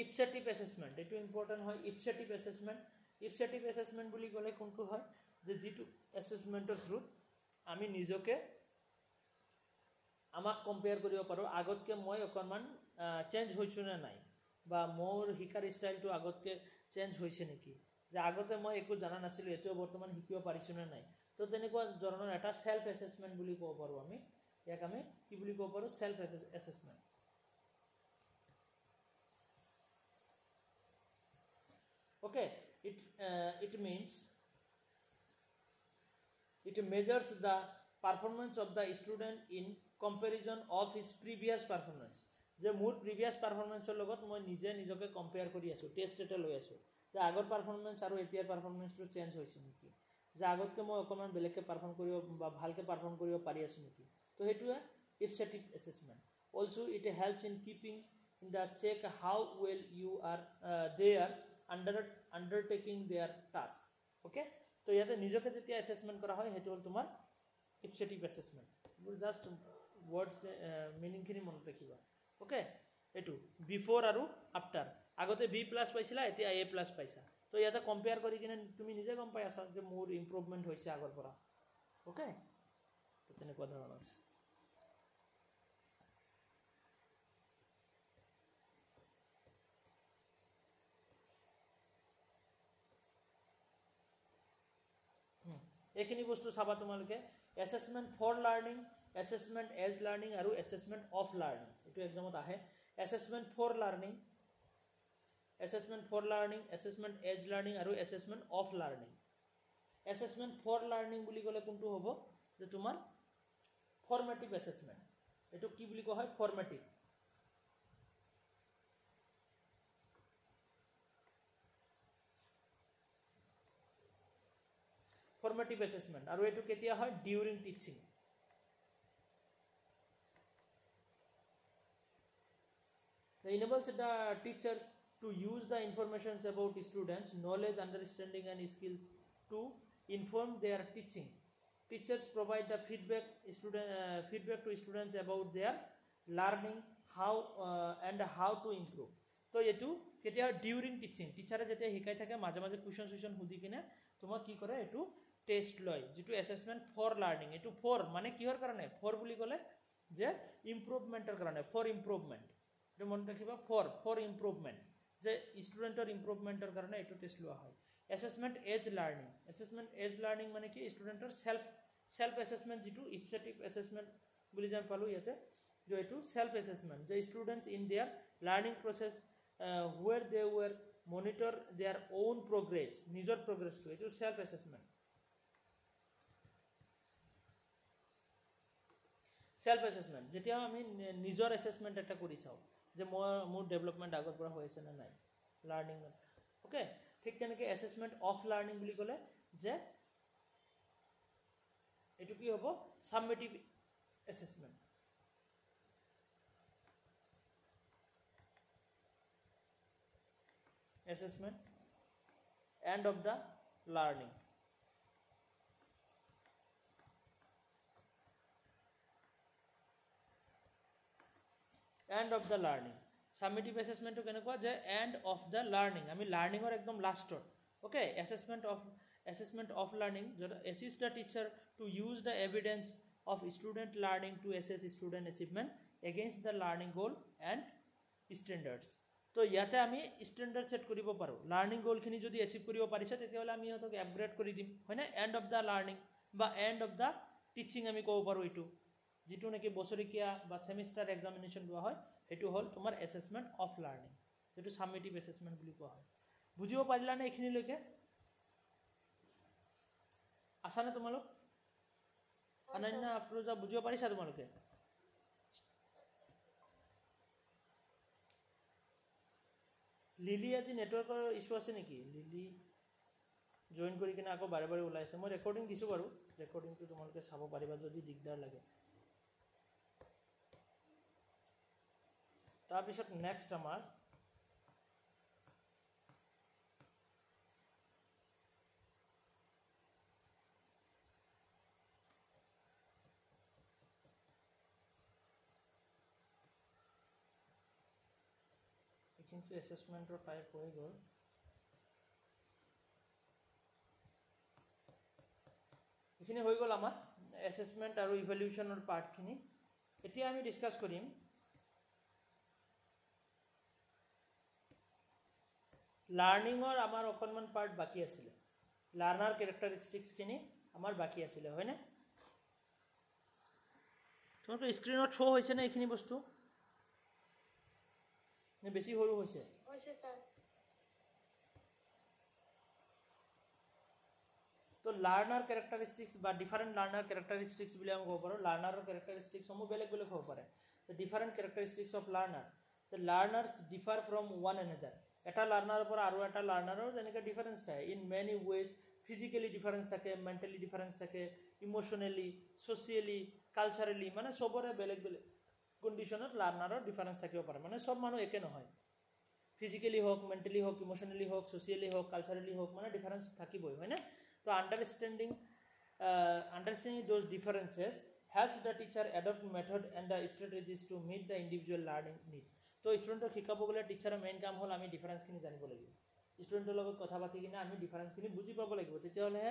Ipsative assessment, এইটো ইম্পৰ্টেণ্ট হয়. ইপছেটিভ এছেছমেণ্ট বুলি ক'লে কোনটো হয়? যে যিটো এছেছমেণ্টৰ থ্ৰুত আমি নিজকে আমাক কম্পেয়াৰ কৰিব পাৰোঁ, আগতকৈ মই অকণমান চেঞ্জ হৈছোঁ নে নাই, বা মোৰ শিকাৰ ষ্টাইলটো আগতকৈ চেঞ্জ হৈছে নেকি, যে আগতে মই একো জনা নাছিলোঁ এতিয়া বৰ্তমান শিকিব পাৰিছোঁ নে নাই. তো তেনেকুৱা ধৰণৰ এটা ছেল্ফ এছেছমেণ্ট বুলি ক'ব পাৰোঁ আমি. ইয়াক আমি কি বুলি ক'ব পাৰোঁ? Self assessment. Okay, it means it measures the performance of the student in comparison of his previous performance. যে মোৰ প্ৰিভিয়াছ পাৰফৰ্মেঞ্চৰ লগত মই নিজকে কম্পেয়াৰ কৰি আছোঁ, টেষ্ট এটা লৈ আছোঁ যে আগৰ পাৰফৰ্মেঞ্চ আৰু এতিয়াৰ পাৰফৰ্মেঞ্চটো চেঞ্জ হৈছে নেকি, যে আগতকৈ মই অকণমান বেলেগকৈ পাৰফৰ্ম কৰিব বা ভালকৈ পাৰফৰ্ম কৰিব পাৰি আছোঁ নেকি. তো সেইটোৱে ipsative assessment. Also' it helps in keeping in the check how well you are they are undertaking their task. Okay, তো ইয়াতে নিজকে যেতিয়া এছেছমেণ্ট কৰা হয় সেইটো হ'ল তোমাৰ ইপছেটিভ এছেছমেণ্ট. জাষ্ট ৱৰ্ডছ মিনিংখিনি মনত ৰাখিবা. অ'কে, এইটো বিফ'ৰ আৰু আফটাৰ. আগতে B+ পাইছিলা, এতিয়া A+ পাইছা. তো ইয়াতে কম্পেয়াৰ কৰি কিনে তুমি নিজে গম পাই আছা যে মোৰ ইম্প্ৰুভমেণ্ট হৈছে আগৰ পৰা. অ'কে, তো তেনেকুৱা ধৰণৰ. এইখিনি বস্তু চাবা তোমালোকে assessment for learning assessment as learning আৰু এসেসমেন্ট অফ লাৰ্নিং এটো এক্সামত আহে assessment for learning assessment as learning আৰু assessment of learning assessment for learning বুলি ক'লে কোনটো হ'ব যে তোমাৰ ফৰ্মেটিভ এসেসমেন্ট এটো কি বুলি কোৱা হয় ফৰ্মেটিভ formative assessment আৰু এটো কেতিয়া হয় during teaching the enables the teachers to use the information about students knowledge understanding and skills to inform their teaching teachers provide the feedback to students about their learning how and how to improve তো এটো কেতিয়া during teaching টিচারে যেতে শিকাই থাকে মাঝে মাঝে question হুদি কিনে তোমাক কি কৰে এটো টেস্ট লয় যেটো অ্যাসেসমেন্ট ফৰ লাৰ্নিং এটো ফৰ মানে কিহৰ কাৰণে ফৰ বুলি ক'লে যে ইমপ্ৰুভমেন্টৰ কাৰণে ফৰ ইমপ্ৰুভমেন্ট এটো মন ৰাখিবা ফৰ ইমপ্ৰুভমেন্ট যে ষ্টুডেন্টৰ ইমপ্ৰুভমেন্টৰ কাৰণে এটো টেস্ট লোৱা হয় অ্যাসেসমেন্ট এজ লাৰ্নিং মানে কি ষ্টুডেন্টৰ সেলফ অ্যাসেসমেন্ট যেটো ইপসেটিভ অ্যাসেসমেন্ট বুলি জান পালো ইয়াতে যে এটো সেলফ অ্যাসেসমেন্ট যে students in their learning process where they were monitor their own progress নিজৰ progressটো এটো সেলফ অ্যাসেসমেন্ট সেলফ অ্যাসেসমেন্ট যেতিয়া আমি নিজৰ অ্যাসেসমেন্ট এটা কৰি চাও যে মোৰ ডেভেলপমেন্ট আগৰ পৰা হৈছে না নাই লাৰ্নিং ওকে ঠিক তেনেকৈ অ্যাসেসমেন্ট অফ লাৰ্নিং বুলি ক'লে যে এটো কি হ'ব summative assessment end of the learning summative assessment to কেনেকুৱা যে end of the learning আমি লাৰ্নিং or একদম লাষ্টৰ okay assessment of learning assist the teacher to use the evidence of student learning to assess student achievement against the learning goal and standards তো ইয়াতে আমি standard set কৰিব পাৰো learning গোল খিনি যদি এচিভ কৰিব পাৰিছে তেতিয়াহলে আমি হতক আপগ্ৰেড কৰি দিম হয়নে এন্ড অফ দা লাৰ্নিং বা এন্ড অফ দা টিচিং আমি ক'ব পাৰো এটো যেটো নেকি বছৰিকিয়া বা সেমিস্টাৰ এক্সামিনেশন লোৱা হয় এটো হল তোমাৰ অ্যাসেসমেন্ট অফ লাৰ্নিং যেটো সামেটিভ অ্যাসেসমেন্ট বুলি কোৱা হয় বুজিব পাৰিলা নে এখিনি লৈকে আছানে তোমালোক অনন্য আফৰোজা বুজিব পাৰিছা তোমালোকে লিলি আজি নেটৱৰ্কৰ ইস্যু আছে নেকি লিলি জয়েন কৰি কিনে আকৌ বাৰে বাৰে ওলাইছে মই ৰেকৰ্ডিং দিছো বাৰু ৰেকৰ্ডিংটো তোমালোকে চাব পাৰিবা যদি দিগদাৰ লাগে তাৰ পিছত নেক্সট আমাৰ কিন্তু অ্যাসেসমেন্টৰ টাইপ হৈ গ'ল এখিনি হৈ গ'ল আমাৰ অ্যাসেসমেন্ট আৰু ইভালুয়েশনৰ পাৰ্টখিনি এতিয়া আমি ডিসকাস কৰিম লাৰ্নিংৰ আমাৰ অকনমান পাৰ্ট বাকি আছিল লাৰ্নাৰ ক্যাৰেক্টাৰিস্টিক্স খিনি আমাৰ বাকি আছিল হয়নে তোমালোকৰ স্ক্ৰিনত শো হৈছে না এখিনি বস্তু নে বেছি হৰু হৈছে স্যাৰ তো লাৰ্নাৰ ক্যাৰেক্টাৰিস্টিক্স বা ডিফাৰেন্ট লাৰ্নাৰ ক্যাৰেক্টাৰিস্টিক্স বুলি আমি ক'ব পাৰো লাৰ্নাৰৰ ক্যাৰেক্টাৰিস্টিক্স সমূহ বেলেগ বেলেগ হ'ব পাৰে the different characteristics of learner the learners differ from one another এটা লাৰ্নাৰৰ পৰা আৰু এটা লাৰ্নাৰৰ যেনেকৈ ডিফাৰেন্স থাকে in many ways physically difference থাকে mentally difference থাকে emotionally socially culturally মানে সবৰে বেলেগ বেলেগ কন্ডিশনত লাৰ্নাৰৰ ডিফাৰেন্স থাকিব পাৰে মানে সব মানুহ একে নহয় ফিজিক্যালি হোক মেন্টালি হোক ইমোশনালি হোক সোশিয়ালি হোক কালচারালি হোক মানে ডিফারেন্স থাকিবই হয় না তো understanding those differences helps the teacher adopt method and the strategies to meet the individual learning needs তো স্টুডেন্টক শিকাব গলে টিচাৰৰ মেইন কাম হল আমি ডিফাৰেন্স খিনি জানিব লাগিব স্টুডেন্টৰ লগত কথা পাতি কিনে আমি ডিফাৰেন্স খিনি বুজি পাব লাগিব তেতিয়াহলে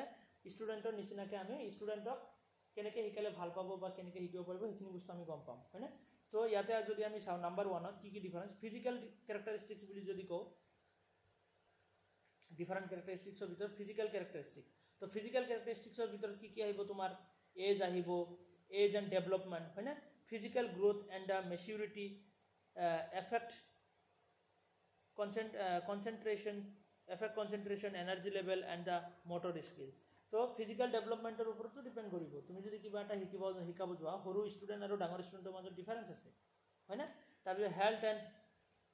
স্টুডেন্টৰ নিচিনাকে আমি স্টুডেন্টক কেনেকৈ শিকালে ভাল পাব বা কেনেকৈ শিকিব পাৰিব সেইখিনি বস্তু আমি গম পাম হয় না তো ইয়াতে যদি আমি চাও নাম্বার 1 কি কি ডিফারেন্স ফিজিক্যাল ক্যারেক্টারিস্টিক্স বুলি যদি কও ডিফারেন্ট ক্যাৰেক্টাৰিস্টিক্সৰ ভিতৰত ফিজিক্যাল ক্যাৰেক্টাৰিস্টিক তো তো ফিজিক্যাল ক্যাৰেক্টাৰিস্টিক্সৰ ভিতৰত কি আহিব তোমাৰ এজ আহিব এজ এণ্ড ডেভেলপমেণ্ট হয় না physical growth and the maturity effect concentration energy level and the motor skills তো ফিজিক্যাল ডেভেলপমেণ্টৰ ওপৰতো ডিপেণ্ড কৰিব তুমি যদি কিবা এটা শিকাব যোৱা সৰু ষ্টুডেণ্ট আৰু ডাঙৰ ষ্টুডেণ্টৰ মাজত ডিফাৰেঞ্চ আছে হয় না তাৰপিছত হেল্থ এণ্ড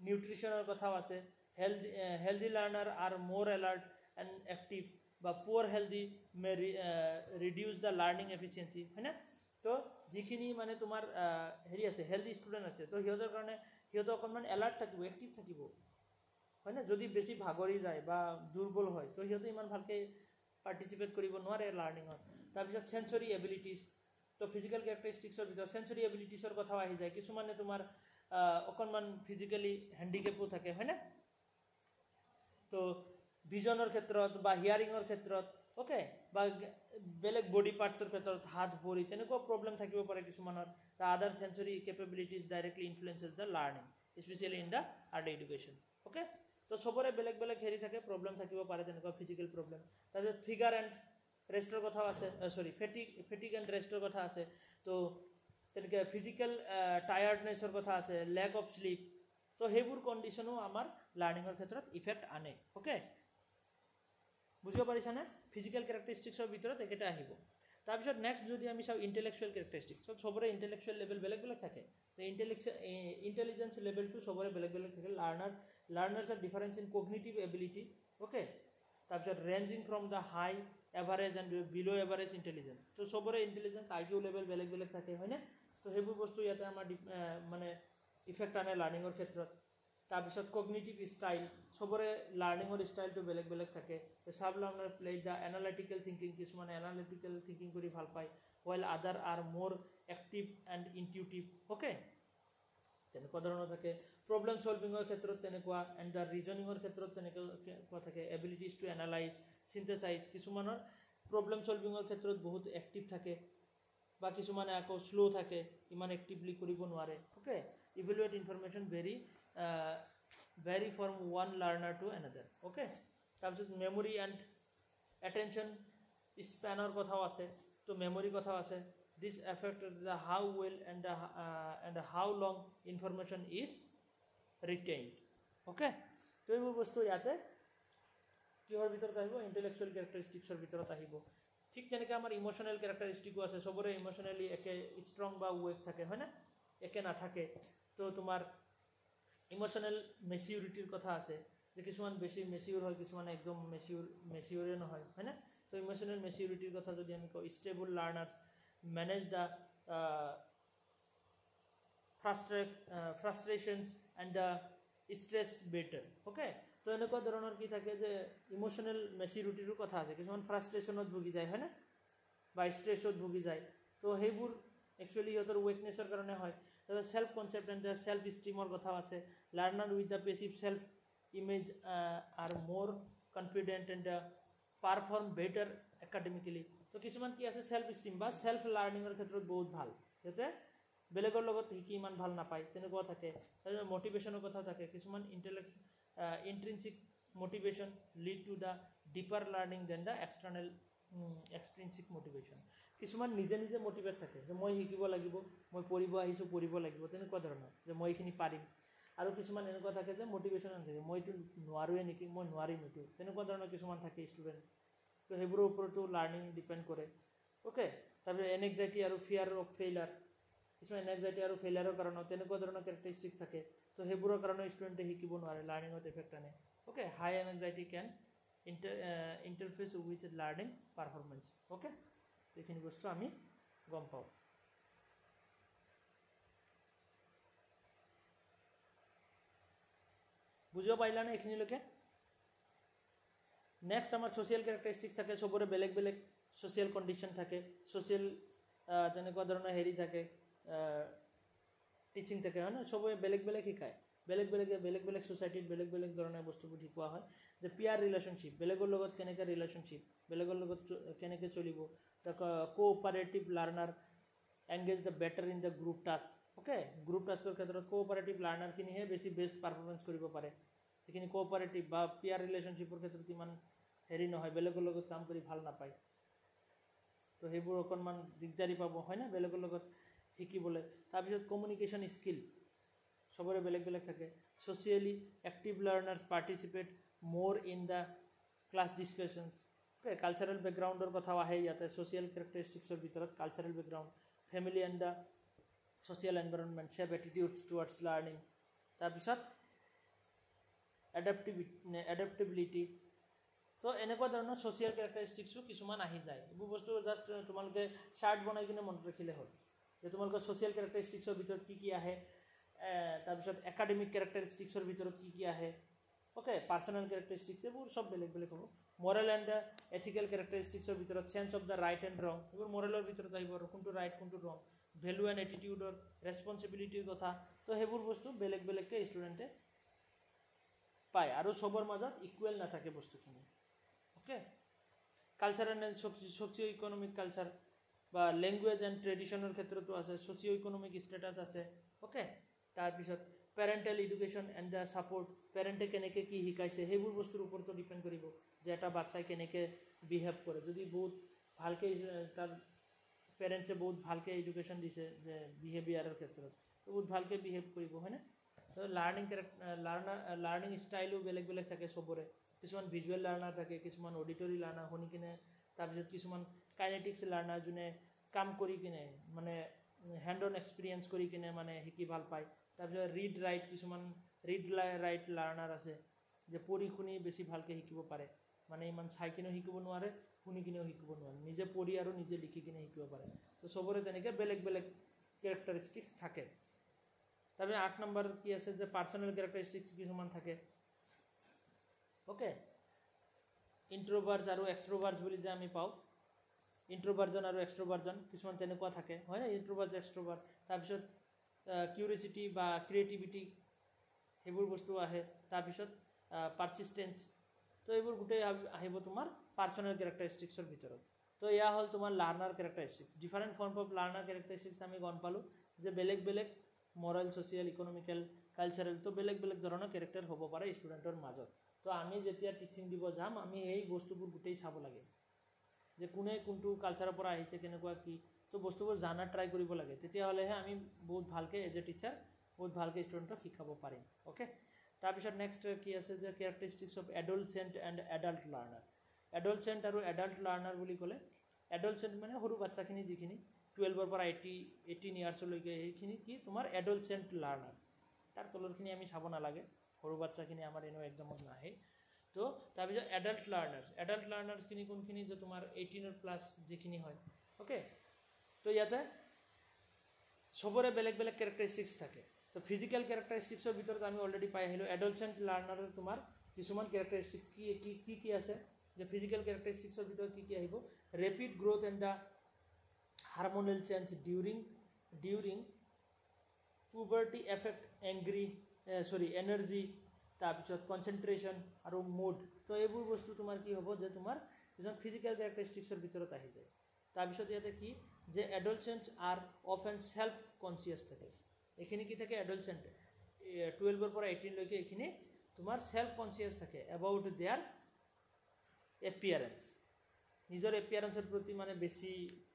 নিউট্ৰিশ্যনৰ কথাও আছে healthy learner are more alert and active but poor healthy may reduce the learning efficiency है ना तो जिखिनि माने तुम्हार हेरी আছে healthy student আছে तो হিয়তৰ কাৰণে হিয়তো অকনমান alert থাকিব active থাকিব হয় না যদি বেছি ভাগৰি যায় বা দুৰ্বল হয় তো হিয়তো ইমান ভালকে পাৰ্টিসিপেট কৰিব নোৱাৰে লাৰ্নিংত তাৰপিছত সেন্সৰি এবিলিটিজ তো ফিজিক্যাল ক্যাৰেক্টাৰিস্টিক্সৰ ভিতৰত সেন্সৰি এবিলিটিজৰ কথা আহি যায় কিছুমানে তোমাৰ অকনমান ফিজিক্যালি হ্যান্ডিক্যাপো থাকে হয় না তো ভিজনৰ ক্ষেত্ৰত বা হিয়াৰিঙৰ ক্ষেত্ৰত ওকে বা বেলেগ বডি পাৰ্টছৰ ক্ষেত্ৰত হাত ভৰি তেনেকুৱা প্ৰবলেম থাকিব পাৰে কিছুমানৰ the other sensory capabilities directly influences the learning especially in the early education okay তো সবৰে বেলেগ বেলেগ হেৰি থাকে প্ৰবলেম থাকিব পাৰে তেনেকুৱা ফিজিক্যাল প্ৰবলেম তাৰপিছত ফিগাৰ এণ্ড ৰেষ্টৰ কথা আছে সৰি ফেটিক এণ্ড ৰেষ্টৰ কথা আছে তো তেনেকৈ ফিজিক্যাল টায়াৰ্ডনেছৰ কথা আছে লেক অফ স্লিপ তো সেইবোৰ কণ্ডিশ্যনো আমাৰ লাৰ্নিঙৰ ক্ষেত্ৰত ইফেক্ট আনে ওকে বুজিব পাৰিছানে ফিজিক্যাল ক্যাৰেক্টাৰিস্টিক্সৰ ভিতৰত একেটা আহিব তাৰপিছত নেক্সট যদি আমি চাওঁ ইন্টেলেকচুৱেল ক্যাৰেক্টাৰিস্টিক্স সবৰে ইন্টেলেকচুৱেল লেভেল বেলেগ বেলেগ থাকে ইন্টেলিজেন্স লেভেলটো সবৰে বেলেগ বেলেগ থাকে learners are difference in cognitive ability okay তাৰপিছত ranging from the high average and below average intelligence তো সবৰে ইন্টেলিজেন্স আইকিউ লেভেল বেলেগ বেলেগ থাকে হয়নে তো সেইবোৰ বস্তু ইয়াতে আমাৰ মানে ইফেক্ট আনে লাৰ্নিঙৰ ক্ষেত্ৰত তাৰপিছত কগনিটিভ ষ্টাইল সবৰে লাৰ্নিঙৰ ষ্টাইলটো বেলেগ বেলেগ থাকে sub learner play the analytical thinking কিছুমানে এনালিটিকেল থিংকিং কৰি ভাল পায় while other are more active and intuitive okay তেনেকুৱা ধৰণৰ থাকে প্ৰবলেম সলভিঙৰ ক্ষেত্ৰত তেনেকুৱা এণ্ড দ্য ৰিজনিঙৰ ক্ষেত্ৰত তেনেকুৱা থাকে এবিলিটিজ টু এনালাইজ সিনথেসাইজ কিছুমানৰ প্ৰবলেম সলভিঙৰ ক্ষেত্ৰত বহুত এক্টিভ থাকে বা কিছুমানে আকৌ স্লো থাকে ইমান এক্টিভলি কৰিব নোৱাৰে okay evaluate information vary from one learner to another okay তাৰপিছত মেমৰি এণ্ড এটেনশন স্প্যানৰ কথাও আছে তো মেমৰি কথাও আছে this affect the how well and how long information is retained okay তো এইবোৰ বস্তু ইয়াতে কিহৰ ভিতৰত আহিব ইন্টেলেকচুৱেল ক্যাৰেক্টাৰিস্টিক্সৰ ভিতৰত আহিব ঠিক তেনেকৈ আমাৰ ইমোশনাল ক্যাৰেক্টাৰিস্টিকো আছে সবৰে ইমোশনালি একে ষ্ট্ৰং বা উইক থাকে হয় না একে নাথাকে তো তোমাৰ ইমোশনাল মেচিউৰিটিৰ কথা আছে যে কিছুমান বেছি মেচিউৰ হয় কিছুমানে একদম মেচিউৰে নহয় হয় না তো ইমোশনাল মেচিউৰিটিৰ কথা যদি আমি কওঁ stable learners manage the frustrations and the stress better okay তো এনেকুৱা ধৰণৰ কি থাকে যে ইমোশনাল মেচিউৰিটিৰো কথা আছে কিছুমান ফ্ৰাষ্ট্ৰেশ্যনত ভুগি যায় হয় না বা ষ্ট্ৰেছত ভুগি যায় তো সেইবোৰ একচুৱেলি সিহঁতৰ উইকনেছৰ কাৰণে হয় তাৰপিছত self concept and the self ষ্টিমৰ কথাও আছে learner with the passive self image are more confident and perform better academically তো কিছুমান কি আছে সেল্ফ ষ্টিম বা সেল্ফ লাৰ্নিঙৰ ক্ষেত্ৰত বহুত ভাল যাতে বেলেগৰ লগত শিকি ইমান ভাল নাপায় তেনেকুৱা থাকে তাৰপিছত মটিভেশ্যনৰ কথা থাকে কিছুমান intrinsic motivation lead to the deeper learning than the extrinsic motivation কিছুমান নিজে নিজে মোটিভেট থাকে যে মই শিকিব লাগিব মই পঢ়িব আহিছোঁ পঢ়িব লাগিব তেনেকুৱা ধৰণৰ যে মই এইখিনি পাৰিম আৰু কিছুমান এনেকুৱা থাকে যে মোটিভেশ্যন নাথাকে মই এইটো নোৱাৰোৱে নেকি মই নোৱাৰিম এইটো তেনেকুৱা ধৰণৰ কিছুমান থাকে ষ্টুডেণ্ট তো সেইবোৰৰ ওপৰতো লাৰ্নিং ডিপেণ্ড কৰে ওকে তাৰপিছত এনএক্সাইটি আৰু ফিয়াৰ অফ ফেইলাৰ কিছুমান এনএক্সাইটি আৰু ফেইলাৰৰ কাৰণে তেনেকুৱা ধৰণৰ কেৰেক্টাৰিষ্টিক থাকে তো সেইবোৰৰ কাৰণে ষ্টুডেণ্টে শিকিব নোৱাৰে লাৰ্নিঙত এফেক্ট আনে okay high anxiety can interface with learning performance okay এইখিনি বস্তু আমি গম পাওঁ বুজিব পাৰিলানে এইখিনিলৈকে নেক্সট আমাৰ ছ'চিয়েল কেৰেক্টাৰিষ্টিক থাকে সবৰে বেলেগ বেলেগ ছ'চিয়েল কণ্ডিশ্যন থাকে ছ'চিয়েল তেনেকুৱা ধৰণৰ হেৰি থাকে টিচিং থাকে হয় ন সবৰে বেলেগ বেলেগ শিকায় বেলেগ বেলেগ ছ'চাইটিত বেলেগ বেলেগ ধৰণৰ বস্তুবোৰ শিকোৱা হয় যে পিয়াৰ ৰিলেশ্যনশ্বিপ বেলেগৰ লগত কেনেকৈ ৰিলেশ্যনশ্বিপ বেলেগৰ লগত কেনেকৈ চলিব the cooperative learner engage the better in the group task okay group টাস্কৰ ক্ষেত্ৰত কোঅপাৰেটিভ লাৰ্নাৰখিনিহে বেছি বেষ্ট পাৰফৰ্মেঞ্চ কৰিব পাৰে যিখিনি কোঅপাৰেটিভ বা পিয়াৰ ৰিলেশ্যনশ্বিপৰ ক্ষেত্ৰত ইমান হেৰি নহয় বেলেগৰ লগত কাম কৰি ভাল নাপায় তো সেইবোৰ অকণমান দিগদাৰি পাব হয় না বেলেগৰ লগত শিকিবলৈ তাৰপিছত কমিউনিকেশ্যন স্কিল সবৰে বেলেগ বেলেগ থাকে socially active learners participate more in the class discussions okay cultural background or কথা আহে ইয়াতে social characteristics or ভিতৰত cultural background family and the social environment shape attitudes towards learning তাৰপিছত adaptability তো এনেকুৱা ধৰণৰ social characteristics কিছুমান আহি যায় এইবোৰ বস্তু জাস্ট তোমালোকে চাৰ্ট বনাই কিনে মনত ৰাখিলে হ'ল যে তোমালোকৰ social characteristics ৰ ভিতৰত কি আহে তাৰপিছত একাডেমিক characteristics ৰ ভিতৰত কি আহে ওকে পাৰ্সোনাল characteristics এইবোৰ সব বেলেগ বেলেগ হ'ব moral and ethical characteristics ৰ ভিতৰত sense of the right and wrong এইবোৰ moralৰ ভিতৰত আহিব আৰু কোনটো right কোনটো wrong value and attitude or responsibility কথা তো সেইবোৰ বস্তু বেলেগ বেলেগকে ষ্টুডেন্টে পায় আৰু সবৰ মাজত ইকুৱেল নাথাকে বস্তুখিনি okay cultural and socio economic culture বা ল্যাঙ্গুৱেজ এণ্ড ট্ৰেডিশনৰ ক্ষেত্ৰতো আছে সোশিও ইকোনমিক ষ্টেটাছ আছে ওকে তাৰপিছত পেৰেণ্টেল এডুকেশ্যন এণ্ড দ্য ছাপোৰ্ট পেৰেণ্টে কেনেকৈ কি শিকাইছে সেইবোৰ বস্তুৰ ওপৰতো ডিপেণ্ড কৰিব যে এটা বাচ্চাই কেনেকৈ বিহেভ কৰে যদি বহুত ভালকৈ তাৰ পেৰেণ্টছে বহুত ভালকৈ এডুকেশ্যন দিছে যে বিহেভিয়াৰৰ ক্ষেত্ৰত বহুত ভালকৈ বিহেভ কৰিব হয়নে তো লাৰ্নিং ষ্টাইলো বেলেগ বেলেগ থাকে সবৰে কিছুমান ভিজুৱেল লাৰ্নাৰ থাকে কিছুমান অডিটৰী লাৰ্নাৰ শুনি কিনে তাৰপিছত কিছুমান কাইনেটিক্স লাৰ্নাৰ যোনে কাম কৰি কিনে মানে হেণ্ড অন এক্সপিৰিয়েঞ্চ কৰি কিনে মানে শিকি ভাল পায় তাৰপিছত ৰিড ৰাইট লাৰ্নাৰ আছে যে পঢ়ি শুনি বেছি ভালকৈ শিকিব পাৰে মানে ইমান চাই কিনেও শিকিব নোৱাৰে শুনি কিনেও শিকিব নোৱাৰে নিজে পঢ়ি আৰু নিজে লিখি কিনে শিকিব পাৰে তো সবৰে তেনেকৈ বেলেগ বেলেগ কেৰেক্টাৰিষ্টিক্স থাকে তাৰপিছত 8 নম্বৰ কি আছে যে পাৰ্সোনাল কেৰেক্টাৰিষ্টিক্স কিছুমান থাকে ওকে ইন্ট্ৰোভাৰ্টছ আৰু এক্সট্ৰোভাৰ্টছ বুলি যে আমি পাওঁ ইন্ট্ৰোভাৰ্জন আৰু এক্সট্ৰোভাৰ্জন কিছুমান তেনেকুৱা থাকে হয় না ইন্ট্ৰোভাৰ্ট এক্সট্ৰোভাৰ্ট তাৰপিছত কিউৰিচিটি বা ক্ৰিয়েটিভিটি সেইবোৰ বস্তু আহে তাৰপিছত পাৰ্সিষ্টেন্স তো এইবোৰ গোটেই আহিব তোমাৰ পাৰ্সোনাল কেৰেক্টাৰিষ্টিক্সৰ ভিতৰত তো এয়া হ'ল তোমাৰ learner characteristics different form of learner characteristics আমি গম পালোঁ যে বেলেগ বেলেগ মৰেল সোশিয়েল ইকোনমিকেল কালচাৰেল তো বেলেগ বেলেগ ধৰণৰ কেৰেক্টাৰ হ'ব পাৰে ষ্টুডেণ্টৰ মাজত তো আমি যেতিয়া টিচিং দিব যাম আমি এই বস্তুবোৰ গোটেই চাব লাগে যে কোনে কোনটো কালচাৰৰ পৰা আহিছে কেনেকুৱা কি তো বস্তুবোৰ জানাৰ ট্ৰাই কৰিব লাগে তেতিয়াহ'লেহে আমি বহুত ভালকৈ এজ এ টিচাৰ বহুত ভালকৈ ষ্টুডেণ্টক শিকাব পাৰিম ওকে তাৰপিছত নেক্সট কি আছে যে characteristics of adolescent and adult learner adolescent আৰু এডাল্ট লাৰ্নাৰ বুলি ক'লে এডলচেণ্ট মানে সৰু বাচ্চাখিনি যিখিনি 12ৰ পৰা 18 ইয়াৰ্ছলৈকে সেইখিনি কি তোমাৰ এডলচেণ্ট লাৰ্নাৰ তাৰ তলৰখিনি আমি চাব নালাগে সৰু বাচ্চাখিনি আমাৰ এনেও একদমত নাহে তো তাৰপিছত এডাল্ট লাৰ্নাৰ্ছখিনি কোনখিনি যে তোমাৰ 18 প্লাছ যিখিনি হয় ওকে তো ইয়াতে সবৰে বেলেগ বেলেগ কেৰেক্টাৰিষ্টিক্স থাকে তো ফিজিকেল কেৰেক্টাৰিষ্টিক্সৰ ভিতৰত আমি অলৰেডি পাই আহিলোঁ এডলচেণ্ট লাৰ্নাৰৰ তোমাৰ কিছুমান কেৰেক্টাৰিষ্টিক্স কি আছে যে ফিজিকেল কেৰেক্টাৰিষ্টিক্সৰ ভিতৰত কি আহিব rapid growth and the hormonal change during puberty affect energy তাৰপিছত কনচেনট্ৰেশ্যন আৰু মুড তো এইবোৰ বস্তু তোমাৰ কি হ'ব যে তোমাৰ কিছুমান ফিজিকেল কেৰেক্টাৰিষ্টিক্সৰ ভিতৰত আহি যায় তাৰপিছত ইয়াতে কি যে এডলচেণ্টছ আৰ অফেন সেল্ফ কনচিয়াছ থাকে এইখিনি কি থাকে এডলচেণ্ট 12ৰ পৰা 18লৈকে এইখিনি তোমাৰ সেল্ফ কনচিয়াছ থাকে এবাউট দেয়াৰ এপিয়াৰেঞ্চ নিজৰ এপিয়াৰেঞ্চৰ প্ৰতি মানে বেছি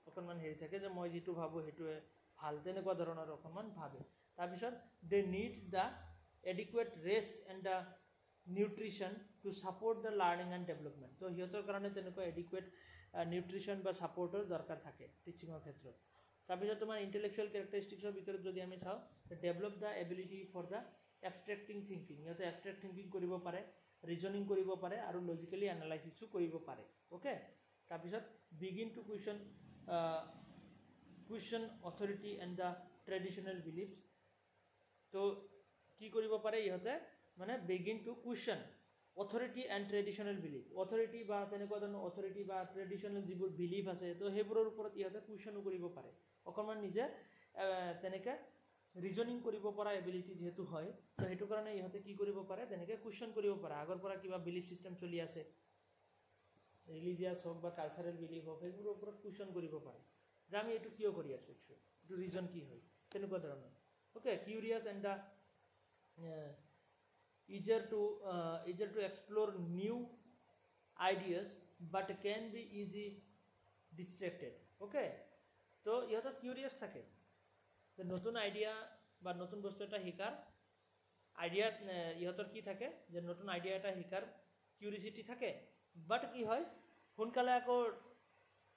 অকণমান হেৰি থাকে যে মই যিটো ভাবোঁ সেইটোৱে ভাল তেনেকুৱা ধৰণৰ অকণমান ভাবে তাৰপিছত they need the adequate rest and the nutrition to support the learning and development তো সিহঁতৰ কাৰণে তেনেকুৱা এডিকুৱেট নিউট্ৰিশ্যন বা ছাপৰ্টৰ দৰকাৰ থাকে টিচিঙৰ ক্ষেত্ৰত তাৰপিছত তোমাৰ ইণ্টেলেকচুৱেল কেৰেক্টাৰিষ্টিক্সৰ ভিতৰত যদি আমি চাওঁ develop the ability for the abstracting thinking সিহঁতে এবষ্ট্ৰেক্ট থিংকিং কৰিব পাৰে ৰিজনিং কৰিব পাৰে আৰু লজিকেলি এনালাইচিছো কৰিব পাৰে ওকে তাৰপিছত begin to question authority and the traditional believes তো কি কৰিব পাৰে ইহঁতে মানে begin to question authority and traditional believe authority বা তেনেকুৱা ধৰণৰ অথৰিটি বা ট্ৰেডিশ্যনেল যিবোৰ বিলিভ আছে তো সেইবোৰৰ ওপৰত ইহঁতে কুৱেশ্যনো কৰিব পাৰে অকণমান নিজে তেনেকৈ ৰিজনিং কৰিব পৰা এবিলিটি যিহেতু হয় তো সেইটো কাৰণে ইহঁতে কি কৰিব পাৰে তেনেকৈ কুৱেশ্যন কৰিব পাৰে আগৰ পৰা কিবা বিলিভ ছিষ্টেম চলি আছে ৰিলিজিয়াছ হওক বা কালচাৰেল বিলিভ হওক সেইবোৰৰ ওপৰত কুৱেশ্যন কৰিব পাৰে যে আমি এইটো কিয় কৰি আছোঁ একচুৱেলি এইটো ৰিজন কি হয় তেনেকুৱা ধৰণৰ okay curious and the eager to explore new ideas but can be easy distracted okay তো ইহঁতৰ কিউৰিয়াছ থাকে যে নতুন আইডিয়া বা নতুন বস্তু এটা শিকাৰ আইডিয়া ইহঁতৰ কি থাকে যে নতুন আইডিয়া এটা শিকাৰ কিউৰিচিটি থাকে বাট কি হয় সোনকালে আকৌ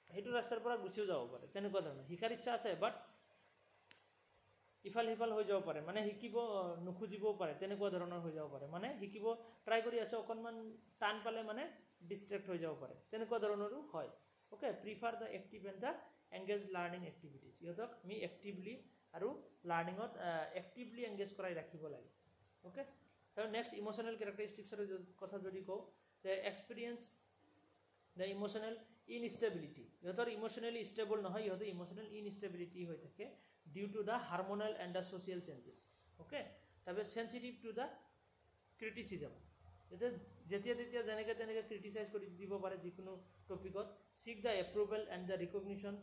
সেইটো ৰাস্তাৰ পৰা গুচিও যাব পাৰে তেনেকুৱা ধৰণৰ শিকাৰ ইচ্ছা আছে বাট ইফাল সিফাল হৈ যাব পাৰে মানে শিকিব নুখুজিবও পাৰে তেনেকুৱা ধৰণৰ হৈ যাব পাৰে মানে শিকিব ট্ৰাই কৰি আছে অকণমান টান পালে মানে ডিষ্ট্ৰেক্ট হৈ যাব পাৰে তেনেকুৱা ধৰণৰো হয় okay prefer the active and the engage learning activities ইহঁতক আমি এক্টিভলি আৰু লাৰ্ণিঙত এক্টিভলি এংগেজ কৰাই ৰাখিব লাগে ওকে আৰু নেক্সট ইম'চনেল কেৰেক্টাৰিষ্টিক্সৰ কথা যদি কওঁ যে এক্সপিৰিয়েঞ্চ দ্য ইম'চনেল ইনষ্টেবিলিটি ইহঁতৰ ইম'চনেলি ষ্টেবল নহয় ইহঁতৰ ইম'চনেল ইনষ্টেবিলিটি হৈ থাকে due to the hormonal and the social changes okay তাৰপিছত চেঞ্চিটিভ টু দ্য ক্ৰিটিচিজম যেতিয়া তেতিয়া যেনেকৈ তেনেকৈ ক্ৰিটিচাইজ কৰি দিব পাৰে যিকোনো টপিকত চিক the approval and the recognition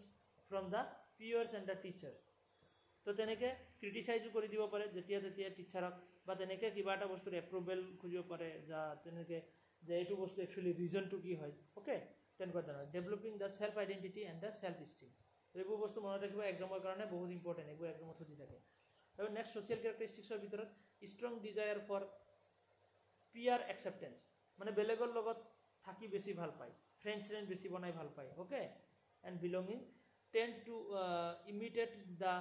from the Peirce and the teachers তো তেনেকৈ ক্ৰিটিচাইজো কৰি দিব পাৰে যেতিয়া তেতিয়া টিচাৰক বা তেনেকৈ কিবা এটা বস্তুৰ এপ্ৰুভেল খুজিব পাৰে যা তেনেকৈ যে এইটো বস্তু একচুৱেলি ৰিজনটো কি হয় ওকে তেনেকুৱা ধৰণৰ developing the self identity and the self esteem এইবোৰ বস্তু মনত ৰাখিব এক্সামৰ কাৰণে বহুত ইম্পৰ্টেণ্ট এইবোৰ এক্সামত সুধি থাকে আৰু নেক্সট ছ'চিয়েল কেৰেক্টাৰিষ্টিক্সৰ ভিতৰত ষ্ট্ৰং ডিজায়াৰ ফৰ পিয়াৰ একচেপ্টেঞ্চ মানে বেলেগৰ লগত থাকি বেছি ভাল পায় ফ্ৰেণ্ড বেছি বনাই ভাল পায় okay and belonging tend to imitate the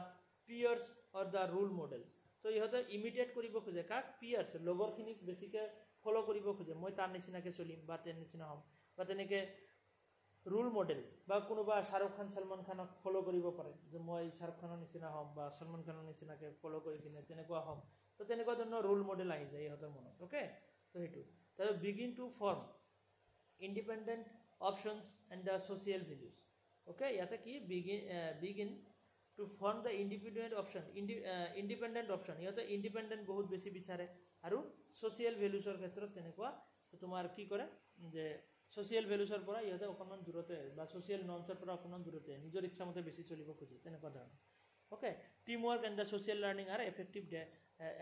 peers or the role models তো ইহঁতে ইমিটেট কৰিব খোজে কাক পিয়াৰ্ছ লগৰখিনিক বেছিকৈ ফ'ল' কৰিব খোজে মই তাৰ নিচিনাকৈ চলিম বা তেনে নিচিনা হ'ম বা তেনেকৈ ৰোল মডেল বা কোনোবা শ্বাহৰুখ খান ছলমান খানক ফ'ল' কৰিব পাৰে যে মই শ্বাহৰুখ খানৰ নিচিনা হ'ম বা ছলমান খানৰ নিচিনাকৈ ফ'ল' কৰি কিনে তেনেকুৱা হ'ম তো তেনেকুৱা ধৰণৰ ৰোল মডেল আহি যায় ইহঁতৰ মনত ওকে তো সেইটো তাৰপিছত begin to form independent options and the social values okay ইয়াতে কি begin to form the independent option ইহঁতে ইণ্ডিপেণ্ডেণ্ট বহুত বেছি বিচাৰে আৰু ছ'চিয়েল ভেলিউজৰ ক্ষেত্ৰত তেনেকুৱা তোমাৰ কি কৰে যে ছ'চিয়েল ভেলিউজৰ পৰা ইহঁতে অকণমান দূৰতে বা ছ'চিয়েল নৰ্মছৰ পৰা অকণমান দূৰতে নিজৰ ইচ্ছামতে বেছি চলিব খোজে তেনেকুৱা ধৰণৰ okay team work and the social learning R effective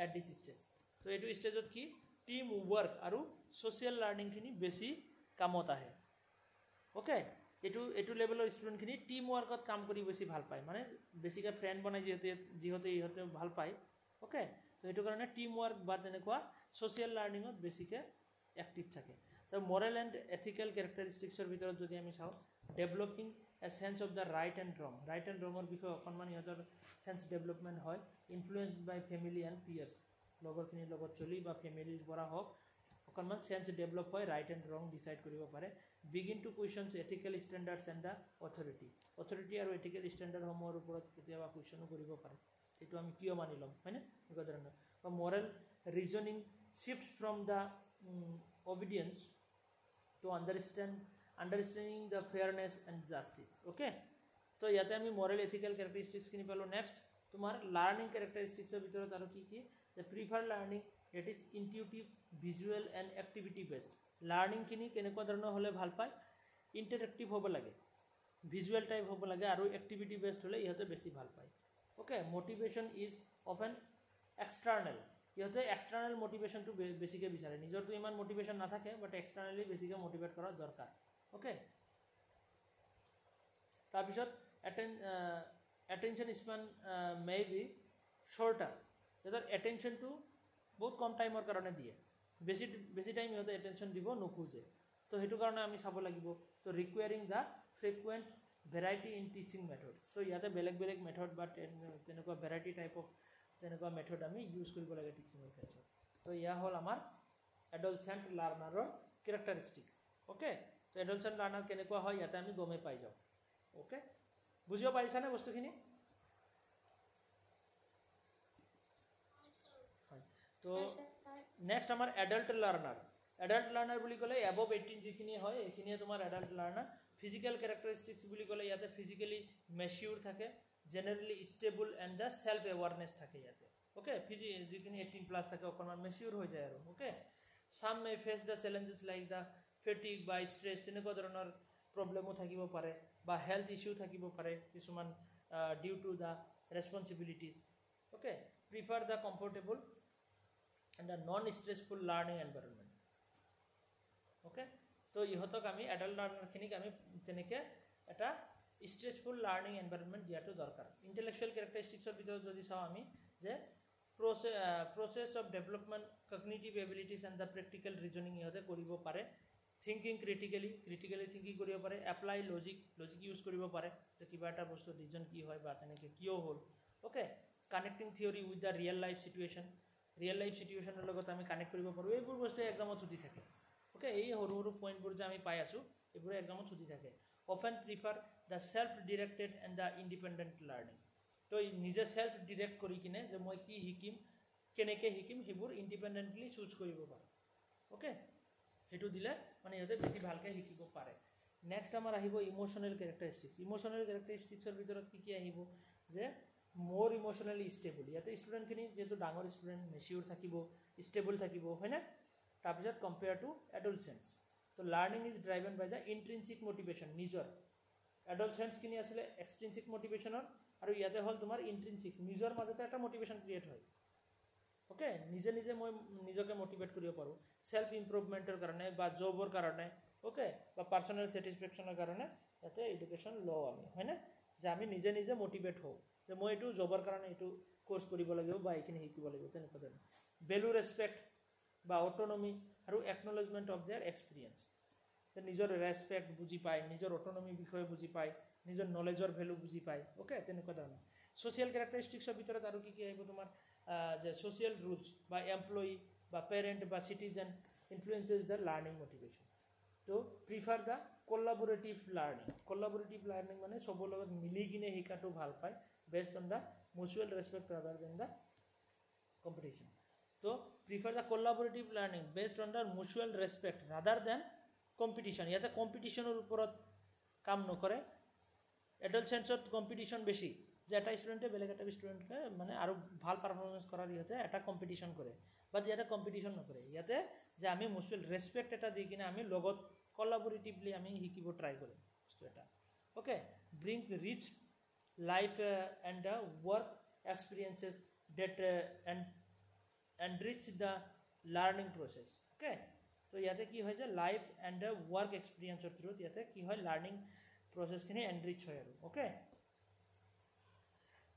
at this stage তো এইটো ষ্টেজত কি টিম ৱৰ্ক আৰু ছ'চিয়েল লাৰ্ণিংখিনি বেছি কামত আহে ওকে এইটো লেভেলৰ ষ্টুডেণ্টখিনি টিম ৱৰ্কত কাম কৰি বেছি ভাল পায় মানে বেছিকৈ ফ্ৰেণ্ড বনাই যিহেতু ইহঁতে ভাল পায় ওকে তো সেইটো কাৰণে টিম ৱৰ্ক বা তেনেকুৱা ছ'চিয়েল লাৰ্ণিঙত বেছিকৈ এক্টিভ থাকে তো মৰেল এণ্ড এথিকেল কেৰেক্টাৰিষ্টিক্সৰ ভিতৰত যদি আমি চাওঁ developing A change of the right and ৰঙৰ বিষয়ে অকণমান ইহঁতৰ চেঞ্চ ডেভেলপমেণ্ট হয় ইনফ্লুৱেঞ্চড বাই ফেমিলি এণ্ড পিয়াৰ্ছ লগৰখিনিৰ লগত চলি বা ফেমিলিৰ পৰা হওক অকণমান চেঞ্চ ডেভেলপ হয় ৰাইট এণ্ড ৰং ডিচাইড কৰিব পাৰে begin to questions ethical standards and the authority আৰু এথিকেল ষ্টেণ্ডাৰ্ডসমূহৰ ওপৰত কেতিয়াবা কুৱেশ্যনো কৰিব পাৰে সেইটো আমি কিয় মানি ল'ম হয়নে এনেকুৱা ধৰণৰ বা moral reasoning shift from the obedience to understanding the fairness and justice okay তো ইয়াতে আমি মৰেল এথিকেল কেৰেক্টাৰিষ্টিক্সখিনি পালোঁ নেক্সট তোমাৰ লাৰ্ণিং কেৰেক্টাৰিষ্টিক্সৰ ভিতৰত আৰু কি যে prefer learning it is intuitive visual and activity based লাৰ্ণিংখিনি কেনেকুৱা ধৰণৰ হ'লে ভাল পায় ইণ্টাৰেক্টিভ হ'ব লাগে ভিজুৱেল টাইপ হ'ব লাগে আৰু এক্টিভিটি বেছড হ'লে ইহঁতে বেছি ভাল পায় okay motivation is often external ইহঁতে এক্সটাৰ্নেল মটিভেশ্যনটো বেছিকৈ বিচাৰে নিজৰটো ইমান মটিভেশ্যন নাথাকে বাট এক্সটাৰ্নেলি বেছিকৈ মটিভেট কৰা দৰকাৰ ওকে তাৰপিছত attention Spain may be shorter ইহঁতৰ এটেনশ্যনটো বহুত কম টাইমৰ কাৰণে দিয়ে বেছি টাইম ইহঁতে এটেনশ্যন দিব নোখোজে তো সেইটো কাৰণে আমি চাব লাগিব তো requiring the frequent variety in teaching method তো ইয়াতে বেলেগ বেলেগ মেথড বা তেনেকুৱা ভেৰাইটি টাইপ অফ তেনেকুৱা মেথড আমি ইউজ কৰিব লাগে টিচিঙৰ ক্ষেত্ৰত তো এয়া হ'ল আমাৰ এডলচেণ্ট লাৰ্ণাৰৰ কেৰেক্টাৰিষ্টিক্স ওকে তো এডলচেণ্ট লাৰ্ণাৰ কেনেকুৱা হয় ইয়াতে আমি গমেই পাই যাওঁ ওকে বুজিব পাৰিছানে বস্তুখিনি হয় তো নেক্সট আমাৰ এডাল্ট লাৰ্ণাৰ বুলি ক'লে এবভ 18 যিখিনি হয় এইখিনিয়ে তোমাৰ এডাল্ট লাৰ্ণাৰ ফিজিকেল কেৰেক্টাৰিষ্টিক্স বুলি ক'লে ইয়াতে ফিজিকেলি মেচিউৰ থাকে generally stable and the self awareness থাকে ইয়াতে ওকে যিখিনি 18+ থাকে অকণমান মেচিউৰ হৈ যায় আৰু okay some may face the challenges like the fatigue বা ষ্ট্ৰেছ তেনেকুৱা ধৰণৰ প্ৰব্লেমো থাকিব পাৰে বা হেল্থ ইছ্যু থাকিব পাৰে কিছুমান due to the responsibilities okay prefer the comfortable and the non stressful learning environment okay তো ইহঁতক আমি এডাল্ট লাৰ্ণাৰখিনিক আমি তেনেকৈ এটা স্ট্ৰেছফুল লাৰ্ণিং এনভাইৰনমেণ্ট দিয়াটো দৰকাৰ ইণ্টেলেকচুৱেল কেৰেক্টাৰিষ্টিক্সৰ ভিতৰত যদি চাওঁ আমি যে process of development cognitive abilities and the practical reasoning ইহঁতে কৰিব পাৰে thinking critically thinking কৰিব পাৰে apply logic use কৰিব পাৰে যে কিবা এটা বস্তু ৰিজন কি হয় বা তেনেকৈ কিয় হ'ল okay connecting theory with the real life চিটুৱেশ্যনৰ লগত আমি কানেক্ট কৰিব পাৰোঁ এইবোৰ বস্তু এক্সামত সুধি থাকে ওকে এই সৰু সৰু পইণ্টবোৰ যে আমি পাই আছোঁ এইবোৰে এক্সামত সুধি থাকে often prefer the self directed and the independent learning তো নিজে সেলফ ডিৰেক্ট কৰি কিনে যে মই কি শিকিম কেনেকৈ শিকিম সেইবোৰ ইণ্ডিপেণ্ডেণ্টলি চুজ কৰিব পাৰোঁ ওকে সেইটো দিলে মানে ইহঁতে বেছি ভালকৈ শিকিব পাৰে নেক্সট আমাৰ আহিব ইমোশ্যনেল কেৰেক্টাৰিষ্টিক্সৰ ভিতৰত কি আহিব যে মোৰ ইমোশ্যনেলি ষ্টেবল ইয়াতে ষ্টুডেণ্টখিনি যিহেতু ডাঙৰ ষ্টুডেণ্ট মেচিয়ৰ থাকিব ষ্টেবল থাকিব হয়নে তাৰপিছত কম্পেয়াৰ টু এডলচেঞ্চ তো learning is driven by the intrinsic motivation নিজৰ এডলচেঞ্চখিনি আছিলে এক্সট্ৰিনচিক মটিভেশ্যনৰ আৰু ইয়াতে হ'ল তোমাৰ ইণ্ট্ৰিনচিক নিজৰ মাজতে এটা মটিভেশ্যন ক্ৰিয়েট হয় ওকে নিজে নিজে মই নিজকে মটিভেট কৰিব পাৰোঁ সেল্ফ ইম্প্ৰুভমেণ্টৰ কাৰণে বা জবৰ কাৰণে ওকে বা পাৰ্চনেল ছেটিছফেকশ্যনৰ কাৰণে ইয়াতে এডুকেশ্যন লওঁ আমি হয়নে যে আমি নিজে নিজে মটিভেট হওঁ যে মই এইটো জবৰ কাৰণে এইটো কোৰ্চ কৰিব লাগিব বা এইখিনি শিকিব লাগিব তেনেকুৱা ধৰণৰ ভেলু ৰেছপেক্ট বা অট'নমি আৰু একনলেজমেণ্ট অফ দেয়াৰ এক্সপিৰিয়েঞ্চ নিজৰ ৰেছপেক্ট বুজি পায় নিজৰ অট'নমি বিষয়ে বুজি পায় নিজৰ নলেজৰ ভেলু বুজি পায় ওকে তেনেকুৱা ধৰণৰ ছ'চিয়েল কেৰেক্টাৰিষ্টিক্সৰ ভিতৰত আৰু কি আহিব তোমাৰ যে ছ'চিয়েল ৰুলছ বা এমপ্লয়ী বা পেৰেণ্ট বা citizen influences the learning motivation তো প্ৰিফাৰ দ্য কোলাবৰেটিভ লাৰ্ণিং মানে চবৰ লগত মিলি কিনে শিকাটো ভাল পায় based on the mutual respect rather than the competition তো prefer the collaborative learning based on the mutual respect rather than competition ইয়াতে কম্পিটিশ্যনৰ ওপৰত কাম নকৰে এডলচেঞ্চত কম্পিটিশ্যন বেছি যে এটা ষ্টুডেণ্টে বেলেগ এটা ষ্টুডেণ্টকে মানে আৰু ভাল পাৰফৰ্মেঞ্চ কৰাৰ ইহঁতে এটা কম্পিটিশ্যন কৰে বাট ইয়াতে কম্পিটিশ্যন নকৰে ইয়াতে যে আমি মিউচুৱেল ৰেছপেক্ট এটা দি কিনে আমি লগত কলাবৰেটিভলি আমি শিকিব ট্ৰাই কৰিম বস্তু এটা okay bring rich life and the work experiences that enrich the learning process okay তো ইয়াতে কি হয় যে লাইফ এণ্ড দ্য ৱৰ্ক এক্সপিৰিয়েঞ্চৰ থ্ৰুত ইয়াতে কি হয় লাৰ্ণিং প্ৰচেছখিনি এনৰিচ হয় আৰু ওকে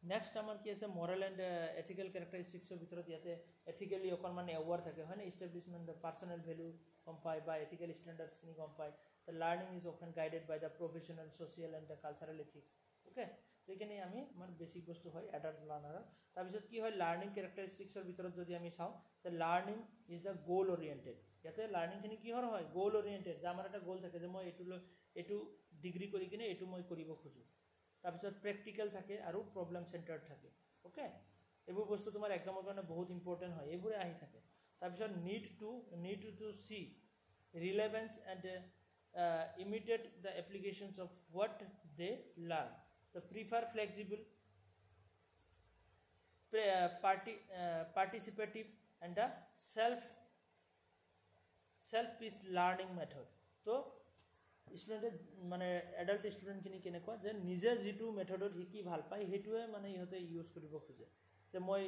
নেক্সট আমাৰ কি আছে মৰেল এণ্ড এথিকেল কেৰেক্টাৰিষ্টিক্সৰ ভিতৰত ইয়াতে এথিকেলি অকণমান এৱাৰ থাকে হয় নে ইষ্টাব্লিছমেণ্ট পাৰ্চনেল ভেলু গম পায় বা এথিকেল ষ্টেণ্ডাৰ্ডছখিনি গম পায় the learning is often guided by the professional social and the cultural ethics okay তো এইখিনি আমি আমাৰ বেছিক বস্তু হয় এডাল্ট লাৰ্ণাৰৰ তাৰপিছত কি হয় লাৰ্ণিং কেৰেক্টাৰিষ্টিক্সৰ ভিতৰত যদি আমি চাওঁ দ্য লাৰ্ণিং ইজ দ্য গ'ল অৰিয়েণ্টেড ইয়াতে লাৰ্ণিংখিনি কিহৰ হয় গ'ল অৰিয়েণ্টেড যে আমাৰ এটা গ'ল থাকে যে মই এইটো ডিগ্ৰী কৰি কিনে এইটো মই কৰিব খোজোঁ তাৰপিছত প্ৰেক্টিকেল থাকে আৰু প্ৰব্লেম চেণ্টাৰ্ড থাকে ওকে এইবোৰ বস্তু তোমাৰ এক্সামৰ কাৰণে বহুত ইম্পৰ্টেণ্ট হয় এইবোৰে আহি থাকে তাৰপিছত need to see relevance and immediate the applications of what they learn the prefer flexible participative and the self pace learning method তো ষ্টুডেণ্টে মানে এডাল্ট ষ্টুডেণ্টখিনি কেনেকুৱা যে নিজে যিটো মেথডত শিকি ভাল পায় সেইটোৱে মানে ইহঁতে ইউজ কৰিব খোজে যে মই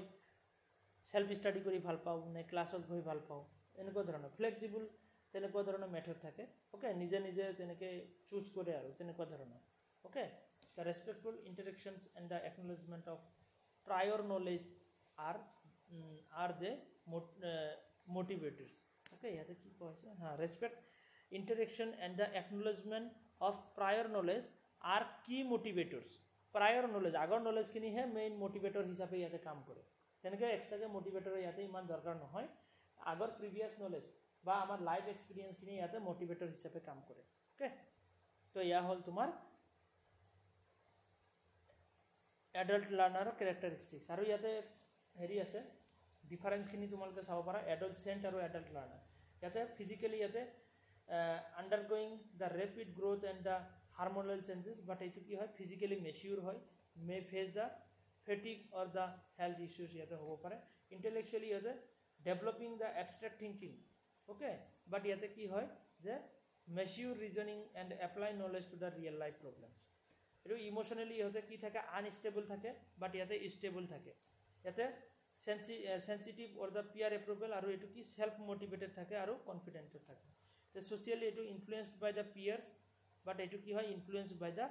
সেল্ফ ষ্টাডি কৰি ভাল পাওঁ নে ক্লাছত গৈ ভাল পাওঁ এনেকুৱা ধৰণৰ ফ্লেক্সিবল তেনেকুৱা ধৰণৰ মেথড থাকে ওকে নিজে নিজে তেনেকৈ চুজ কৰে আৰু তেনেকুৱা ধৰণৰ okay the respectful interactions and the acknowledgement of prior knowledge are they motivators okay ইয়াতে কি কোৱা হৈছে respect interaction and the acknowledgement of prior knowledge are key motivators prior knowledge আগৰ নলেজখিনিহে মেইন মোটিভেটৰ হিচাপে ইয়াতে কাম কৰে তেনেকৈ এক্সট্ৰাকৈ মোটিভেটৰ ইয়াতে ইমান দৰকাৰ নহয় আগৰ প্ৰিভিয়াছ নলেজ বা আমাৰ লাইফ এক্সপিৰিয়েঞ্চখিনি ইয়াতে মোটিভেটৰ হিচাপে কাম কৰে ওকে তো এয়া হ'ল তোমাৰ এডাল্ট লাৰ্ণাৰৰ কেৰেক্টাৰিষ্টিক্স আৰু ইয়াতে হেৰি আছে ডিফাৰেঞ্চখিনি তোমালোকে চাব পাৰা এডলচেণ্ট আৰু এডাল্ট লাৰ্ণাৰ ইয়াতে ফিজিকেলি ইয়াতে undergoing the rapid growth and the hormonal changes but এইটো কি হয় ফিজিক্যালি মেচিউৰ হয় may face the fatigue or the health issues ইয়াতে হ'ব পাৰে intellectually ইয়াতে developing the abstract thinking okay but ইয়াতে কি হয় যে mature reasoning and apply knowledge to the real life problems আৰু ইমোশনালি ইয়াতে কি থাকে আনষ্টেবল থাকে but ইয়াতে ষ্টেবল থাকে ইয়াতে sensitive or the peer approval আৰু এইটো কি self motivated থাকে আৰু confident থাকে the socially it influenced by the peers but it ki hoy influenced by the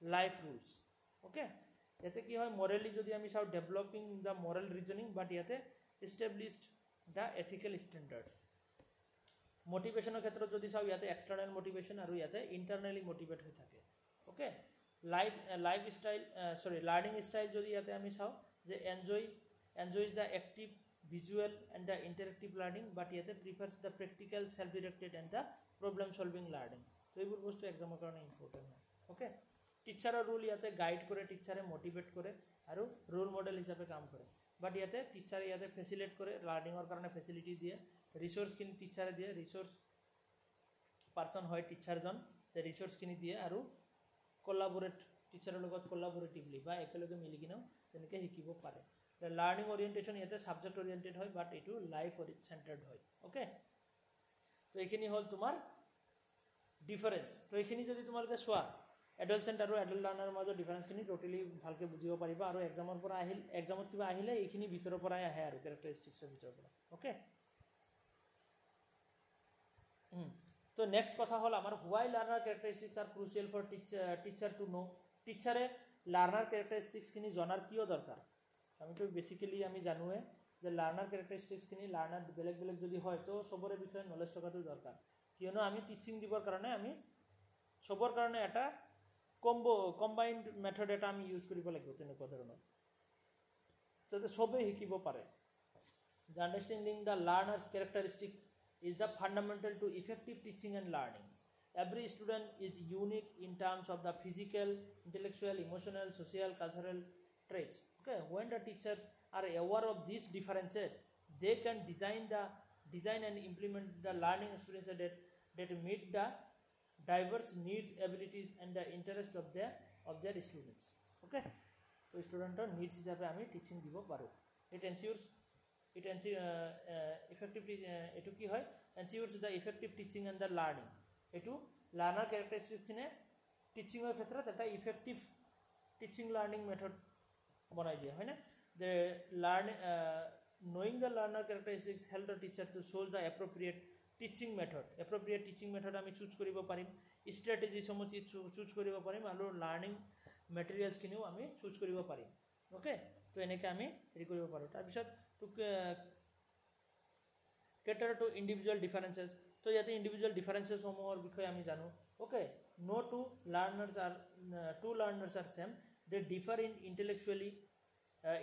life rules okay ইয়াতে কি হয় মৰেলি যদি আমি চাওঁ ডেভেলপিং দ্য মৰেল ৰিজনিং বাট ইয়াতে এষ্টাব্লিছড দ্য এথিকেল ষ্টেণ্ডাৰ্ডছ মটিভেশ্যনৰ ক্ষেত্ৰত যদি চাওঁ ইয়াতে এক্সটাৰ্নেল মটিভেশ্যন আৰু ইয়াতে ইণ্টাৰনেলি মটিভেট হৈ থাকে okay life style learning style যদি ইয়াতে আমি চাওঁ যে enjoys the active visual and the interactive learning but ইয়াতে prefers the practical self directed and the problem solving learning তো এইবোৰ বস্তু এক্সামৰ কাৰণে ইম্পৰ্টেণ্ট হয় অ'কে টিচাৰৰ ৰোল ইয়াতে গাইড কৰে টিচাৰে মটিভেট কৰে আৰু ৰোল মডেল হিচাপে কাম কৰে বাট ইয়াতে টিচাৰে ইয়াতে ফেচিলেট কৰে লাৰ্ণিঙৰ কাৰণে ফেচিলিটি দিয়ে ৰিচোৰ্চখিনি টিচাৰে দিয়ে ৰিচোৰ্চ পাৰ্চন হয় টিচাৰজন যে ৰিচোৰ্চখিনি দিয়ে আৰু কোলাবৰেট টিচাৰৰ লগত কোলাবৰেটিভলি বা একেলগে মিলি কিনেও তেনেকৈ শিকিব পাৰে লাৰ্ণিং অৰিয়েণ্টেশ্যন ইয়াতে ছাবজেক্ট অৰিয়েণ্টেড হয় বাট এইটো লাইফ চেণ্টাৰ্ড হয় অ'কে তো এইখিনি হ'ল তোমাৰ ডিফাৰেঞ্চ তো এইখিনি যদি তোমালোকে চোৱা এডলচেণ্ট আৰু এডাল্ট লাৰ্ণাৰৰ মাজৰ ডিফাৰেঞ্চখিনি টোটেলি ভালকৈ বুজিব পাৰিবা আৰু এক্সামৰ পৰা এক্সামত কিবা আহিলে এইখিনি ভিতৰৰ পৰাই আহে আৰু কেৰেক্টাৰিষ্টিক্সৰ ভিতৰৰ পৰা অ'কে তো নেক্সট কথা হ'ল আমাৰ why learner characteristics are crucial for teacher to know টিচাৰে লাৰ্ণাৰ কেৰেক্টাৰিষ্টিক্সখিনি জনাৰ কিয় দৰকাৰ আমিতো বেচিকেলি আমি জানোৱে যে লাৰ্ণাৰ কেৰেক্টাৰিষ্টিক্সখিনি লাৰ্ণাৰ বেলেগ বেলেগ যদি হয় তো চবৰে বিষয়ে নলেজ থকাটো দৰকাৰ কিয়নো আমি টিচিং দিবৰ কাৰণে আমি চবৰ কাৰণে এটা কম্বাইণ্ড মেথড এটা আমি ইউজ কৰিব লাগিব তেনেকুৱা ধৰণৰ যাতে চবেই শিকিব পাৰে the understanding the learners characteristic is the fundamental to effective teaching and learning. Every student is unique in terms of the physical, intellectual, emotional, social, cultural traits. Okay, when the teachers are aware of these differences, they can design and implement the learning experiences that meet the diverse needs, abilities, and the interest of their students. Okay, so student needs hisabe ami teaching dibo paru. It ensures the effective teaching and the learning. Etu learner characteristics kine teaching or khetrot eta effective teaching learning method banai diya hoy na the knowing the learner characteristics help the teacher to choose the appropriate teaching method ami choose koribo parim strategy somochi choose koribo parim aru learning materials kiniu ami choose koribo parim okay to eneke ami eri koribo paru tar bisot to cater to individual differences so yate individual differences homohor bikhoye ami janu okay no two learners are same they differ in intellectually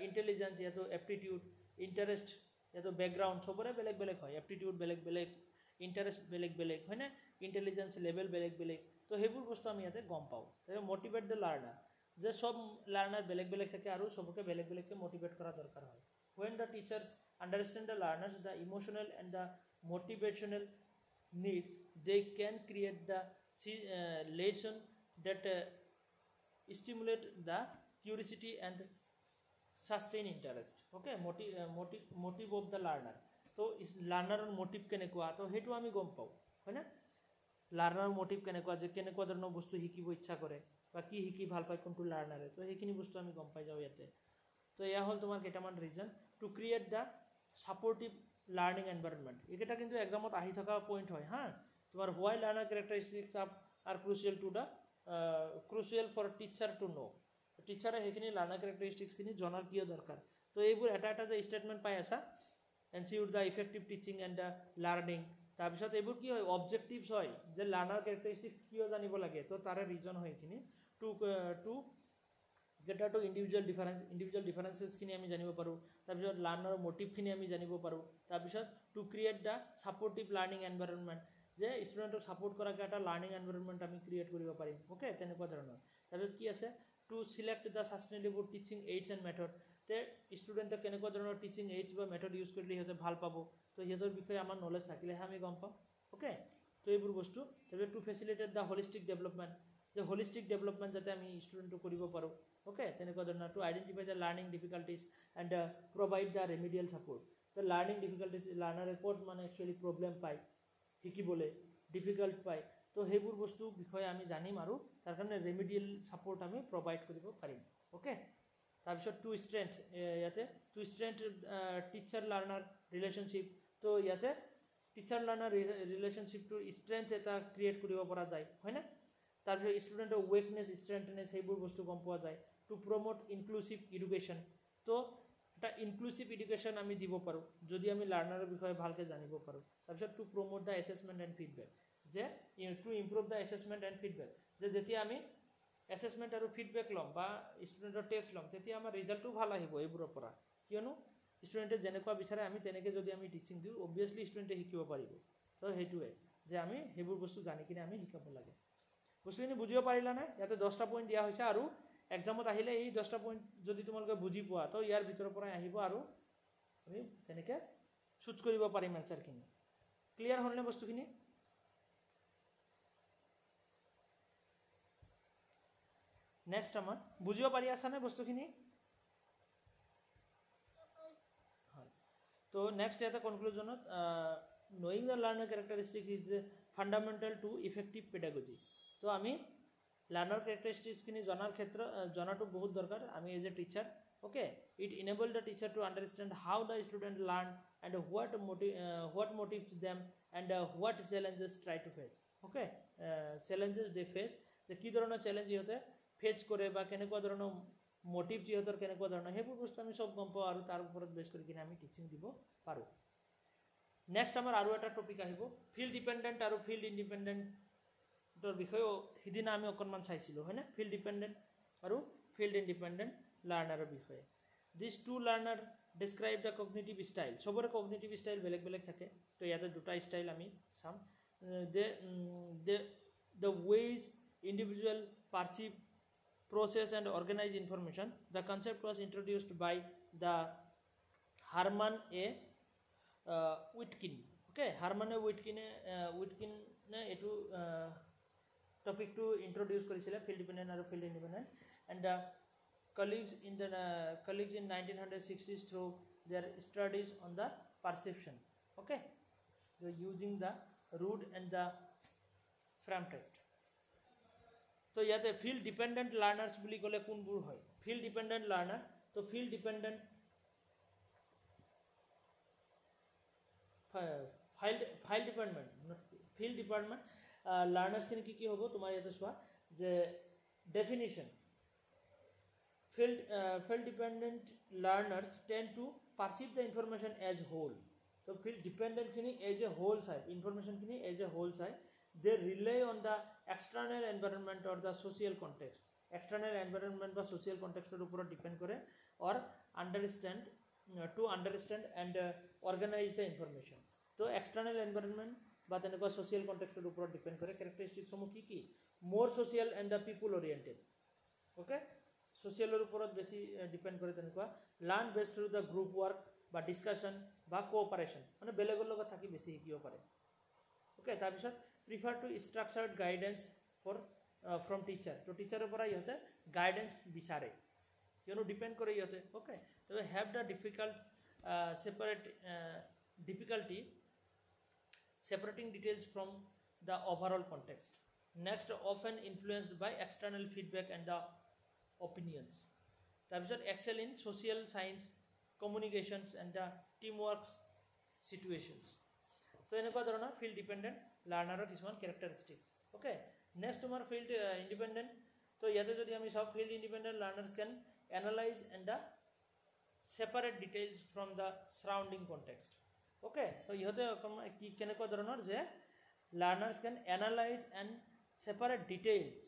intelligence ya to aptitude interest ya to background sobore beleg hoy aptitude beleg interest beleg hoy na intelligence level beleg to hebur bostu ami yate gom pao to motivate the learner je sob learner beleg thake aru soboke beleg ke motivate kora dorkar hoy when the teachers understand the learners the emotional and the motivational needs they can create the lesson that stimulate the curiosity and sustain interest okay motive of the learner to learner motive kenekwa to hetu ami gom pao hoy na learner motive kenekwa je kenekwa dhorono bostu hikibo ichha kore ba ki hiki bhal pai kontu learner to heikini bostu ami gom pai jao yate to eya hol tomar ketaman reason to create the supportive learning environment eketa kintu examot ahi thaka point hoy ha tomar why learner characteristics are crucial for teacher to know teacher hekhini learner characteristics kini jonar kiyo dorkar to eibur eta je statement pai asa ensure the effective teaching and the learning tar bisot eibur ki hoy objectives hoy je learner characteristics kiyo janibo lage to tare reason hoy kini to cater to individual differences kini ami janibo paru tar bisot learner motive kini ami janibo paru tar bisot to create the supportive learning environment je student support kora ka eta learning environment ami create koribo parim okay tenekwa dharonor tar bisot ki ase to select the sustainable teaching aids and method te student kenekwa dharonor teaching aids ba method use korle hote bhal pabo to hetor bikhoye amar knowledge thakile ami gom pao okay to eibur bostu tabe to facilitate the holistic development the holistic development jate ami student koribo paru okay tenekwa dharonor to identify the learning difficulties and provide the remedial support the learning difficulties learner report mane actually problem pai hikibole difficult pai to hebur bostu bikhoye ami janim aru tar karone remedial support ami provide koribo parim okay tar bisot to strength yate to strength teacher learner relationship to yate teacher learner relationship to strength eta create koribo para jai hoy na তাৰপিছত ষ্টুডেণ্টৰ weakness ষ্ট্ৰেংথনেছ সেইবোৰ বস্তু গম পোৱা যায় two promote inclusive education তো এটা inclusive education আমি দিব পাৰোঁ যদি আমি লাৰ্ণাৰৰ বিষয়ে ভালকৈ জানিব পাৰোঁ তাৰপিছত to promote the assessment and feedback যে to improve the assessment and feedback যে যেতিয়া আমি এছেছমেণ্ট আৰু ফিডবেক ল'ম বা ষ্টুডেণ্টৰ টেষ্ট ল'ম তেতিয়া আমাৰ ৰিজাল্টটো ভাল আহিব এইবোৰৰ পৰা কিয়নো ষ্টুডেণ্টে যেনেকুৱা বিচাৰে আমি তেনেকৈ যদি আমি টিচিং দিওঁ অবভিয়াছলি ষ্টুডেণ্টে শিকিব পাৰিব তো সেইটোৱে যে আমি সেইবোৰ বস্তু জানি কিনে আমি শিকাব লাগে বস্তুখিনি বুজিব পাৰিলানে ইয়াতে 10টা পইণ্ট দিয়া হৈছে আৰু এক্সামত আহিলে এই 10টা পইণ্ট যদি তোমালোকে বুজি পোৱা তো ইয়াৰ ভিতৰৰ পৰাই আহিব আৰু আমি তেনেকৈ চুজ কৰিব পাৰিম এনচাৰখিনি ক্লিয়াৰ হ'লনে বস্তুখিনি নেক্সট আমাৰ বুজিব পাৰি আছানে বস্তুখিনি হয় তো নেক্সট ইয়াতে কনক্লুজনত knowing the learner characteristic is fundamental to effective pedagogy তো আমি লাৰ্ণাৰ কেৰেক্টাৰিষ্টিক্সখিনি জনাটো বহুত দৰকাৰ আমি as a teacher okay it enable the teacher to understand how the student learn and what motivates them and what challenges try to face okay challenges they face যে কি ধৰণৰ challenge ইহঁতে ফেচ কৰে বা কেনেকুৱা ধৰণৰ মোটিভ ইহঁতৰ কেনেকুৱা ধৰণৰ সেইবোৰ বস্তু আমি সব গম পাওঁ আৰু তাৰ ওপৰত বেছ কৰি কিনে আমি টিচিং দিব পাৰোঁ নেক্সট আমাৰ আৰু এটা টপিক আহিব ফিল্ড ডিপেণ্ডেণ্ট আৰু ফিল্ড ইণ্ডিপেণ্ডেণ্টৰ বিষয়ে সিদিনা আমি অকণমান চাইছিলোঁ হয়নে ফিল্ড ডিপেণ্ডেণ্ট আৰু ফিল্ড ইণ্ডিপেণ্ডেণ্ট লাৰ্ণাৰৰ বিষয়ে this to learner describe the cognitive style চবৰে কগনিটিভ ষ্টাইল বেলেগ বেলেগ থাকে তো ইয়াতে দুটা ষ্টাইল আমি চাম the ways individual perceive process and organize information the concept was introduced by the Herman A Witkin okay Herman A Witkin etu topic to introduce korisile field dependent and field independent and the colleagues in 1960s through their studies on the perception okay so using the Rood and the Fram test তো ইয়াতে field dependent learners বুলি ক'লে কোনবোৰ হয় field dependent learner তো field dependent field independent field independent লাৰ্ণাৰ্ছখিনি কি হ'ব তোমাৰ ইয়াতে চোৱা যে definition field dependent learners tend to perceive the information as whole so field dependent khini as a whole side information khini as a whole side they rely on the external environment or the social context external environment বা social context er upor depend kore or understand to understand and organize the information so external environment বা তেনেকুৱা social context er upor depend kore characteristics homo ki more social and the people oriented okay social er upor beshi depend kore তেনেকুৱা learn based through the group work বা discussion বা cooperation মানে বেলেগৰ লগত থাকি বেছি শিকিব পাৰে okay তাৰ পিছত prefer to structured guidance for from teacher to teacher upora ihote guidance bichare depend kore ihote okay so have the difficulty separating details from the overall context next often influenced by external feedback and the opinions tabisot excel in social science communications and the teamwork situations so enekwa dhoroner field dependent learner kisman characteristics okay next tomar field independent so yate jodi ami sob field independent learners can analyze and the separate details from the surrounding context okay so ihote ki kenekwa dhoroner je learners can analyze and separate details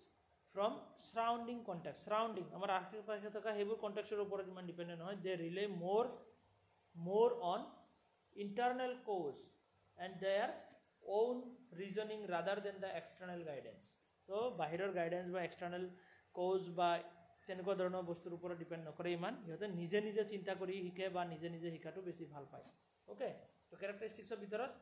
from surrounding context surrounding amar akhir pashe thoka hebur context er upor jiman dependent hoy they rely more on internal cause and their own reasoning rather than the external guidance so bahiror guidance ba external cause ba teneko dhoroner bostur upor depend nokore iman ihote nije nije chinta kori hike ba nije nije hikatu beshi bhal pai okay so characteristics of bitorot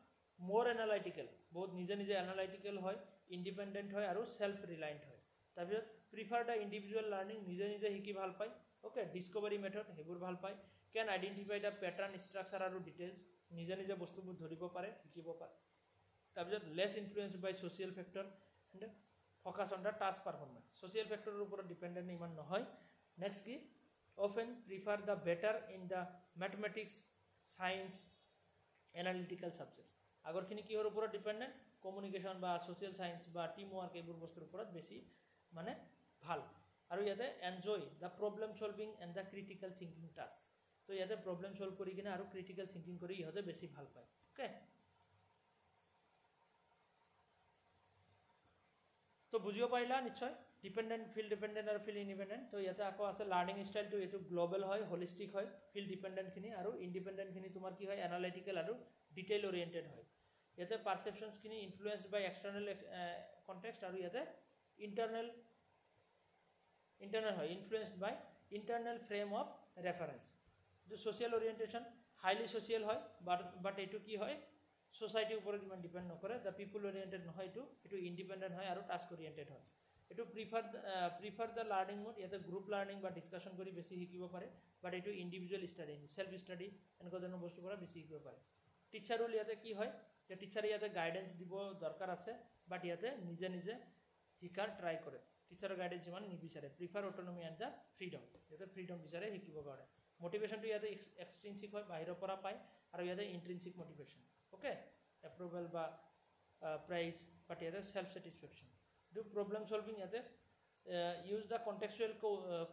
more analytical both nije nije analytical hoy independent hoy aru self reliant hoy tabiyot prefer the individual learning nije nije hiki bhal pai okay discovery method hebur bhal pai can identify the pattern structure aru details nije nije bostubur dhoribo pare hikibo pare tabiyot less influenced by social factor and focus on the task performance social factor upor dependent iman nohoy next ki often prefer the better in the mathematics science analytical subjects আগৰখিনি কিহৰ ওপৰত dependent communication বা social science বা team work এইবোৰ বস্তুৰ ওপৰত বেছি মানে ভাল আৰু ইয়াতে enjoy the problem solving and the critical thinking task তো ইয়াতে প্ৰব্লেম ছলভ কৰি কিনে আৰু ক্ৰিটিকেল থিংকিং কৰি ইহঁতে বেছি ভাল পায় অ'কে তো বুজিব পাৰিলা নিশ্চয় ডিপেণ্ডেণ্ট ফিল্ড ডিপেণ্ডেণ্ট আৰু ফিল্ড ইণ্ডিপেণ্ডেণ্ট তো ইয়াতে আকৌ আছে লাৰ্ণিং ষ্টাইলটো এইটো গ্ল'বেল হয় হলিষ্টিক হয় ফিল্ড ডিপেণ্ডেণ্টখিনি আৰু ইণ্ডিপেণ্ডেণ্টখিনি তোমাৰ কি হয় এনালাইটিকেল আৰু ডিটেইল অৰিয়েণ্টেড হয় ইয়াতে পাৰচেপশ্যনছখিনি ইনফ্লুৱেঞ্চড বাই এক্সটাৰ্নেল কণ্টেক্সট আৰু ইয়াতে ইণ্টাৰনেল হয় ইনফ্লুৱেঞ্চড বাই ইণ্টাৰনেল ফ্ৰেম অফ ৰেফাৰেঞ্চ এইটো ছ'চিয়েল অৰিয়েণ্টেশ্যন হাইলি ছ'চিয়েল হয় বাট এইটো কি হয় সোসাইটিৰ ওপৰত ইমান ডিপেণ্ড নকৰে দ্য পিপল অৰিয়েণ্টেড নহয় এইটো ইণ্ডিপেণ্ডেণ্ট হয় আৰু টাস্ক অৰিয়েণ্টেড হয় এইটো প্ৰিফাৰ দ্য লাৰ্ণিং মোড ইয়াতে গ্ৰুপ লাৰ্ণিং বা ডিছকাশ্যন কৰি বেছি শিকিব পাৰে বাট এইটো ইণ্ডিভিজুৱেল ষ্টাডি চেল্ফ ষ্টাডি এনেকুৱা ধৰণৰ বস্তুৰ পৰা বেছি শিকিব পাৰে টিচাৰ ৰোল ইয়াতে কি হয় যে টিচাৰে ইয়াতে গাইডেঞ্চ দিব দৰকাৰ আছে বাট ইয়াতে নিজে নিজে শিকাৰ ট্ৰাই কৰে টিচাৰৰ গাইডেঞ্চ ইমান নিবিচাৰে prefer autonomy and the freedom ইয়াতে ফ্ৰীডম বিচাৰে শিকিবৰ কাৰণে মোটিভেশ্যনটো ইয়াতে এক্সট্ৰিনচিক হয় বাহিৰৰ পৰা পায় আৰু ইয়াতে ইণ্ট্ৰিনচিক মোটিভেশ্যন ওকে এপ্ৰুভেল বা প্ৰাইজ বাট ইয়াতে চেল্ফ ছেটিছফেকশ্যন এইটো প্ৰব্লেম ছলভিং ইয়াতে use the contextual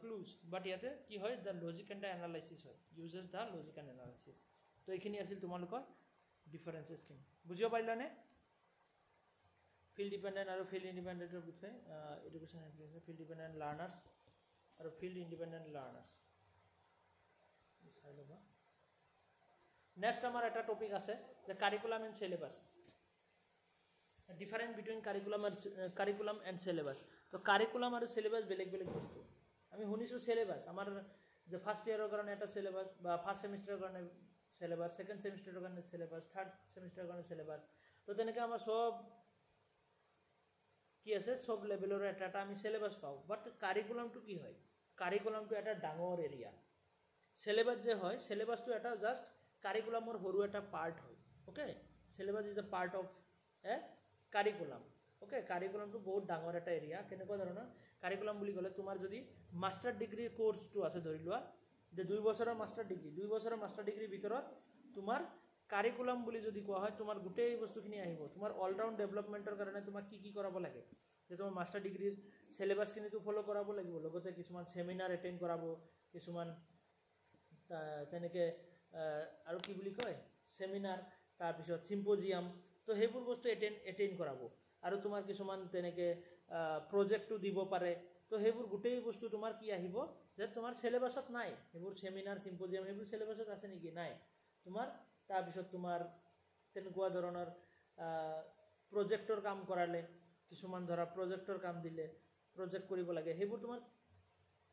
clues but ইয়াতে কি হয় the logic and the analysis হয় uses the logic and analysis তো এইখিনি আছিল তোমালোকৰ ডিফাৰেঞ্চেছখিনি বুজিব পাৰিলানে ফিল্ড ডিপেণ্ডেণ্ট আৰু ফিল্ড ইণ্ডিপেণ্ডেণ্টৰ বিষয়ে education application field dependent learners আৰু ফিল্ড ইণ্ডিপেণ্ডেণ্ট লাৰ্ণাৰ্ছ চাই ল'বা নেক্সট আমাৰ এটা টপিক আছে যে curriculum and syllabus difference between curriculum and syllabus তো কাৰিকুলাম আৰু চিলেবাছ বেলেগ বেলেগ বস্তু আমি শুনিছোঁ চিলেবাছ আমাৰ যে ফাৰ্ষ্ট ইয়েৰৰ কাৰণে এটা চিলেবাছ বা ফাৰ্ষ্ট ছেমিষ্টাৰৰ কাৰণে চিলেবাছ ছেকেণ্ড ছেমিষ্টাৰৰ কাৰণে চিলেবাছ থাৰ্ড ছেমিষ্টাৰৰ কাৰণে চিলেবাছ তো তেনেকৈ আমাৰ চব কি আছে চব লেভেলৰ এটা এটা আমি চিলেবাছ পাওঁ বাট কাৰিকুলামটো কি হয় কাৰিকুলামটো এটা ডাঙৰ এৰিয়া চিলেবাছ যে হয় চিলেবাছটো এটা জাষ্ট কাৰিকুলামৰ সৰু এটা পাৰ্ট হয় okay syllabus is a part of a curriculum okay কাৰিকুলামটো বহুত ডাঙৰ এটা এৰিয়া কেনেকুৱা ধৰণৰ কাৰিকুলাম বুলি ক'লে তোমাৰ যদি মাষ্টাৰ ডিগ্ৰীৰ কোৰ্চটো আছে ধৰি লোৱা যে 2 বছৰৰ মাষ্টাৰ ডিগ্ৰীৰ ভিতৰত তোমাৰ কাৰিকুলাম বুলি যদি কোৱা হয় তোমাৰ গোটেই বস্তুখিনি আহিব তোমাৰ অলৰাউণ্ড ডেভেলপমেণ্টৰ কাৰণে তোমাক কি কৰাব লাগে যে তোমাৰ মাষ্টাৰ ডিগ্ৰীৰ চিলেবাছখিনিটো ফ'ল' কৰাব লাগিব লগতে কিছুমান ছেমিনাৰ এটেণ্ড কৰাব কিছুমান তেনেকৈ আৰু কি বুলি কয় ছেমিনাৰ তাৰপিছত চিম্পজিয়াম তো সেইবোৰ বস্তু এটেণ্ড কৰাব আৰু তোমাৰ কিছুমান তেনেকৈ প্ৰজেক্টটো দিব পাৰে তো সেইবোৰ গোটেই বস্তু তোমাৰ কি আহিব যে তোমাৰ চিলেবাছত নাই সেইবোৰ ছেমিনাৰ চিম্পজিয়াম সেইবোৰ চিলেবাছত আছে নেকি নাই তোমাৰ তাৰপিছত তোমাৰ তেনেকুৱা ধৰণৰ প্ৰজেক্টৰ কাম কৰালে কিছুমান ধৰা প্ৰজেক্টৰ কাম দিলে প্ৰজেক্ট কৰিব লাগে সেইবোৰ তোমাৰ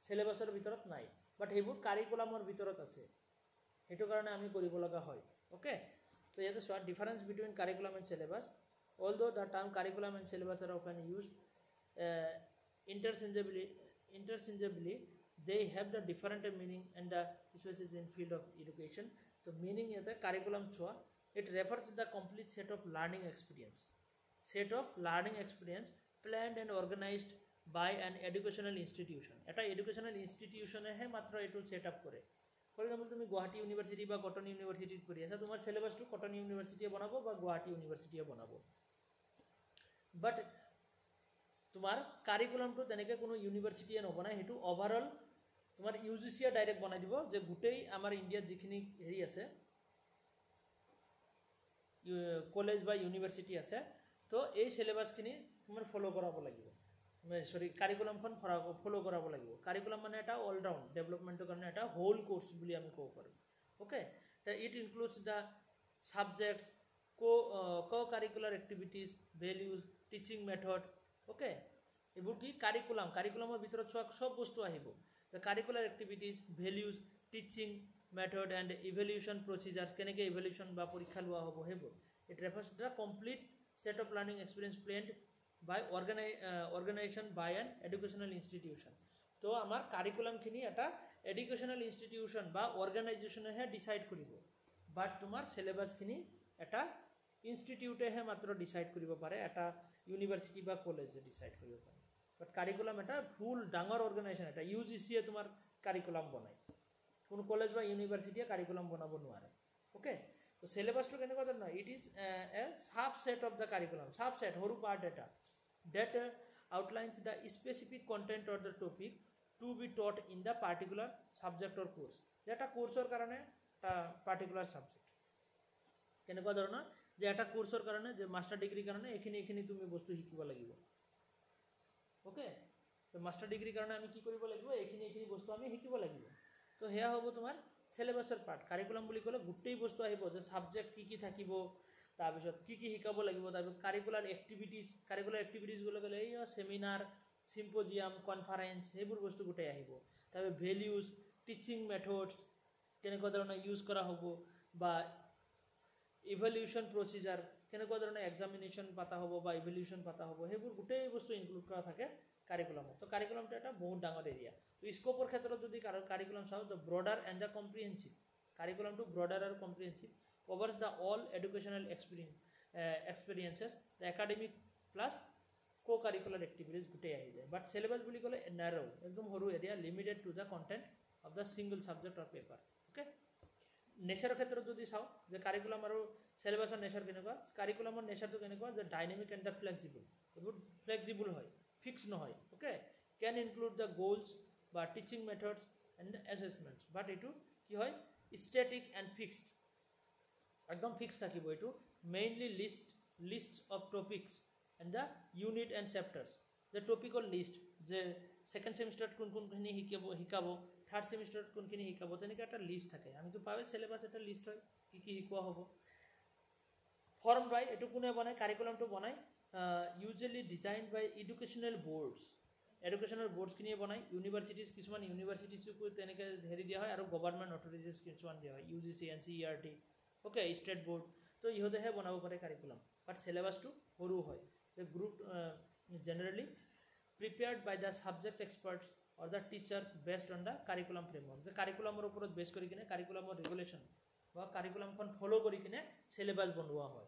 চিলেবাছৰ ভিতৰত নাই বাট সেইবোৰ কাৰিকুলামৰ ভিতৰত আছে সেইটো কাৰণে আমি কৰিব লগা হয় অ'কে তো ইয়াতে চোৱা difference between curriculum and syllabus although the term curriculum and syllabus are often used interchangeably they have the different meaning and the specific in field of education so meaning yete curriculum chua it refers the complete set of learning experience planned and organized by an educational institution eta educational institution he matra etu set up kore for example তুমি Guwahati university বা cotton ইউনিভাৰ্সিটিত কৰি আছা তোমাৰ সিলেবাসটো cotton ইউনিভাৰ্সিটিয়ে বনাব বা গুৱাহাটী ইউনিভাৰ্সিটিয়ে বনাব বাট তোমাৰ কাৰিকুলামটো তেনেকৈ কোনো ইউনিভাৰ্সিটিয়ে নবনায় সেইটো ওভাৰঅল তোমাৰ ইউজিচিয়ে ডাইৰেক্ট বনাই দিব যে গোটেই আমাৰ ইণ্ডিয়াত যিখিনি হেৰি আছে কলেজ বা ইউনিভাৰ্সিটি আছে তো এই সিলেবাসখিনি তোমাৰ ফলো কৰাব লাগিব কাৰিকুলামখন ফলো কৰাব লাগিব কাৰিকুলাম মানে এটা অলৰাউণ্ড ডেভেলপমেণ্টৰ কাৰণে এটা হোল কোৰ্চ বুলি আমি ক'ব পাৰোঁ okay it includes the subjects co-curricular activities values teaching method okay এইবোৰ কি কাৰিকুলামৰ ভিতৰত সব বস্তু আহিব the curricular activities values teaching method and evaluation procedures কেনেকৈ evaluation বা পৰীক্ষা লোৱা হ'ব সেইবোৰ it refers to the complete set of learning experience planned by organization by an educational institution তো আমাৰ কাৰিকুলামখিনি এটা এডুকেশ্যনেল ইনষ্টিটিউশ্যন বা অৰ্গেনাইজেশ্যনেহে ডিচাইড কৰিব বাট তোমাৰ চিলেবাছখিনি এটা ইনষ্টিটিউটেহে মাত্ৰ ডিচাইড কৰিব পাৰে এটা ইউনিভাৰ্সিটি বা কলেজে ডিচাইড কৰিব পাৰে বাট কাৰিকুলাম এটা ফুল ডাঙৰ অৰ্গেনাইজেশ্যন এটা ইউজিচিয়ে তোমাৰ কাৰিকুলাম বনায় কোনো কলেজ বা ইউনিভাৰ্সিটিয়ে কাৰিকুলাম বনাব নোৱাৰে অ'কে তো সিলেবাসটো কেনেকুৱা ধৰণৰ it is a subset of the curriculum subset সৰু পাৰ্ট এটা that outlines the specific content or the topic to be taught in the particular subject or course এটা কোৰ্সৰ কাৰণে এটা পাৰ্টিকুলাৰ সাবজেক্ট কেনেকুৱা ধৰণৰ যে এটা কোৰ্সৰ কাৰণে যে মাস্টাৰ ডিগ্ৰী কাৰণে এখিনি তুমি বস্তু শিকিব লাগিব ওকে তো মাস্টাৰ ডিগ্ৰী কাৰণে আমি কি কৰিব লাগিব এখিনি বস্তু আমি শিকিব লাগিব তো হেয়া হ'ব তোমাৰ সিলেবাসৰ পাৰ্ট কাৰিকুলাম বুলি ক'লে গোটেই বস্তু আহিব যে সাবজেক্ট কি থাকিব তাৰপিছত কি শিকাব লাগিব তাৰপিছত কাৰিকুলাৰ এক্টিভিটিজ বুলি ক'লে এই সেমিনাৰ সিম্পোজিয়াম কনফাৰেন্স এইবোৰ বস্তু গোটেই আহিব তাৰপিছত ভ্যালুজ টিচিং মেথডছ কেনেকুৱা ধৰণৰ ইউজ কৰা হ'ব বা ইভ্যালুয়েশন প্ৰসিজাৰ কেনেকুৱা ধৰণৰ এক্সামিনেশন পাতা হ'ব বা ইভ্যালুয়েশন পাতা হ'ব সেইবোৰ গোটেই বস্তু ইনক্লুড কৰা থাকে কাৰিকুলামত তো কাৰিকুলামটো এটা বহুত ডাঙৰ এৰিয়া তো স্কোপৰ ক্ষেত্ৰত যদি কাৰিকুলাম চাওঁ তো ব্ৰডাৰ এণ্ড দ্য কম্প্ৰিহেনসিভ কাৰিকুলামটো ব্ৰডাৰ আৰু কম্প্ৰিহেনসিভ covers the all educational experiences the academic plus co-curricular activities gute ahi jay but syllabus boli kole narrow ekdom horu area limited to the content of the single subject or paper okay nature khetra jodi sao je curriculum aru syllabus or nature kenekwa curriculum or nature to kenekwa the dynamic and the flexible hoy fixed no hoy okay can include the goals but teaching methods and assessments but etu ki hoy static and fixed একদম fix থাকিব এটো mainly list of topics and the unit and chapters যে টপিকৰ list যে second সেমিস্টাৰত কোনখিনি শিকাব third সেমিস্টাৰত কোনখিনি শিকাব তেনেকৈ এটা লিস্ট থাকে আমি তো পাবে সিলেবাস এটা লিস্ট হয় কি শিকোৱা হ'ব ফর্ম বাই এটো কোনে বনায় কারিকুলামটো বনায় ইউজুয়ালি ডিজাইনড বাই এডুকেশনাল বোর্ডস কিনিয়ে বনায় ইউনিভার্সিটিজ কিছুমান ইউনিভার্সিটিজকো তেনেকৈ হেৰি দিয়া হয় আৰু গভৰ্ণমেণ্ট অথৰিটিজ কিছুমান দিয়া হয় UGC NCERT okay state board तो इहते है बनाबो पारे कारिकुलम बट सिलेबस टू सरू है the group generally prepared by the subject experts और the teachers based on the curriculum framework जे कारिकुलमर ऊपर बेस करि किने कारिकुलमर रेगुलेशन বা কারিকুলামখন ফলো কৰি কিনে সিলেবাস বনোৱা হয়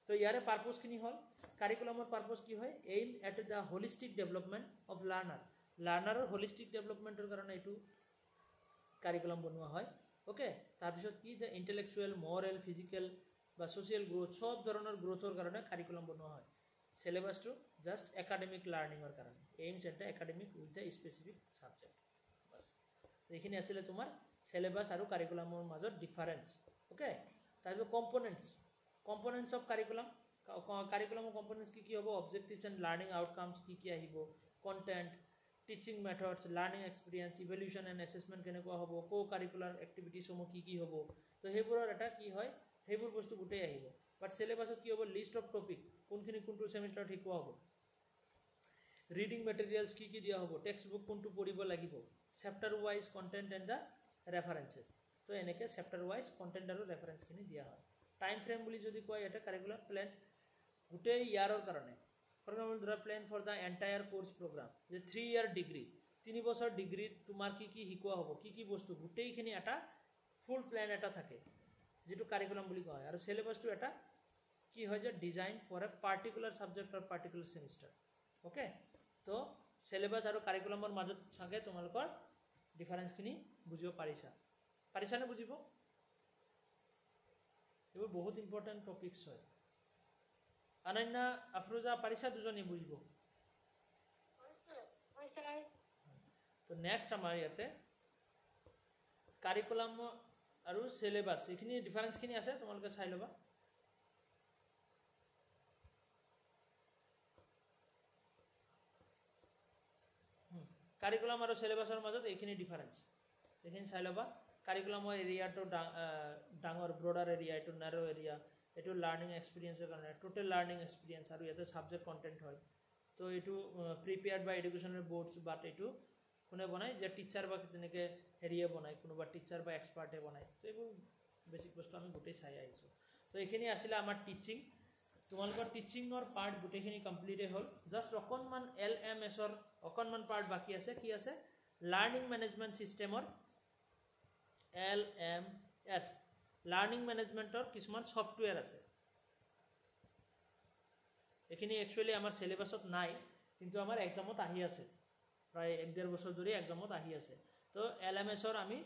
তো ইয়াৰে পাৰপোজ কিনি হল কাৰিকুলামৰ পাৰপোজ কি হয় aim at the holistic development of লাৰ্নাৰৰ হোলিস্টিক ডেভেলপমেন্টৰ কাৰণে এটো কাৰিকুলাম বনোৱা হয় ओके তাৰপিছত কি যে ইন্টেলেকচুয়াল মৰাল ফিজিক্যাল বা সোশ্যাল গ্ৰোথ সব ধৰণৰ গ্ৰোথৰ কাৰণে কাৰিকুলাম বনোৱা হয় সিলেবাসটো জাস্ট একাডেমিক লাৰ্নিংৰ কাৰণে aims at academic with the specific subject বাস এইখিনি আছিল তোমাৰ সিলেবাস আৰু কাৰিকুলামৰ মাজত ডিফাৰেন্স ओके তাৰপিছত কম্পোনেন্টস অফ কাৰিকুলামৰ কম্পোনেন্টস কি হ'ব অবজেক্টিভস এন্ড লার্নিং আউটকামস কি আহিব content teaching methods learning experience evaluation and assessment কেনেকুৱা হ'ব কো কাৰিকুলাৰ এক্টিভিটিজ সমূহ কি হ'ব তো হেইবোৰৰ এটা কি হয় হেইবোৰ বস্তু গুটেই আহিব বাট সিলেবাসত কি হ'ব লিস্ট অফ টপিক কোনখিনি কোনটো সেমিস্টাৰত শিকোৱা হ'ব রিডিং ম্যাটেরিয়ালস কি দিয়া হ'ব টেক্সট বুক কোনটো পঢ়িব লাগিব chapter wise content and the references তো এনেকে চ্যাপ্টার ওয়াইজ কন্টেন্ট আৰু ৰেফাৰেন্স খিনি দিয়া হয় টাইম ফ্ৰেম বুলি যদি কয় এটা কাৰিকুলাম প্ল্যান গুটেই ইয়াৰৰ কাৰণে For example, the plan for the entire course program. The 3-year degree. 3 বছৰ ডিগ্ৰী তোমাৰ কি শিকোৱা হ'ব কি বস্তু গুটেইখিনি এটা ফুল প্ল্যান এটা থাকে যেটো কারিকুলাম বুলি কয় আৰু সিলেবাসটো এটা কি হয় যে design for a particular subject or particular semester okay তো সিলেবাস আৰু কাৰিকুলামৰ মাজত থাকে তোমালোকৰ ডিফাৰেন্স খিনি বুজিব পাৰিছা নে বুজিব এইবোৰ বহুত ইম্পৰ্টেন্ট টপিকস হয় अनन्या अफरोजा परिसा दुजनी बुझिबो तो नेक्स्ट हमारे याते कारिकुलम আৰু সিলেবাস এখিনি ডিফাৰেন্স খিনি আছে তোমালোকে চাই লবা কাৰিকুলাম আৰু সিলেবাসৰ মাজত এখিনি ডিফাৰেন্স এখিনি চাই লবা কাৰিকুলামৰ এৰিয়াটো ডাঙৰ ব্ৰডাৰ এৰিয়া এটো ন্যাৰো এৰিয়া এটো লাৰ্নিং এক্সপিৰিয়েন্সৰ কাৰণে টোটাল লাৰ্নিং এক্সপিৰিয়েন্স আৰু ইয়াতে সাবজেক্ট কন্টেন্ট হয় তো এটো প্ৰিপেয়াৰ্ড বাই এডুকেশনাল বোৰ্ডস বাট এটো কোনে বনায় যে টিচাৰ বা তেনেকে হেৰিয়ে বনায় কোনোবা টিচাৰ বা এক্সপাৰ্টে বনায় তো এইবোৰ বেসিক বস্তু আমি গোটেই চাই আহিছো তো এখিনি আছিল আমাৰ টিচিং তোমালোকৰ টিচিংৰ পাৰ্ট গোটেইখিনি কমপ্লিট হ'ল জাস্ট অকনমান LMSৰ অকনমান পাৰ্ট বাকি আছে কি আছে লাৰ্নিং ম্যানেজমেন্ট সিস্টেমৰ LMS লাৰ্নিং ম্যানেজমেন্টৰ কিছুমান সফটওয়্যাৰ আছে এখিনি একচুয়ালি আমাৰ সিলেবাসত নাই কিন্তু আমাৰ এক্সামত আহি আছে প্ৰায় 1.5 বছৰ ধৰি এক্সামত আহি আছে তো LMSৰ আমি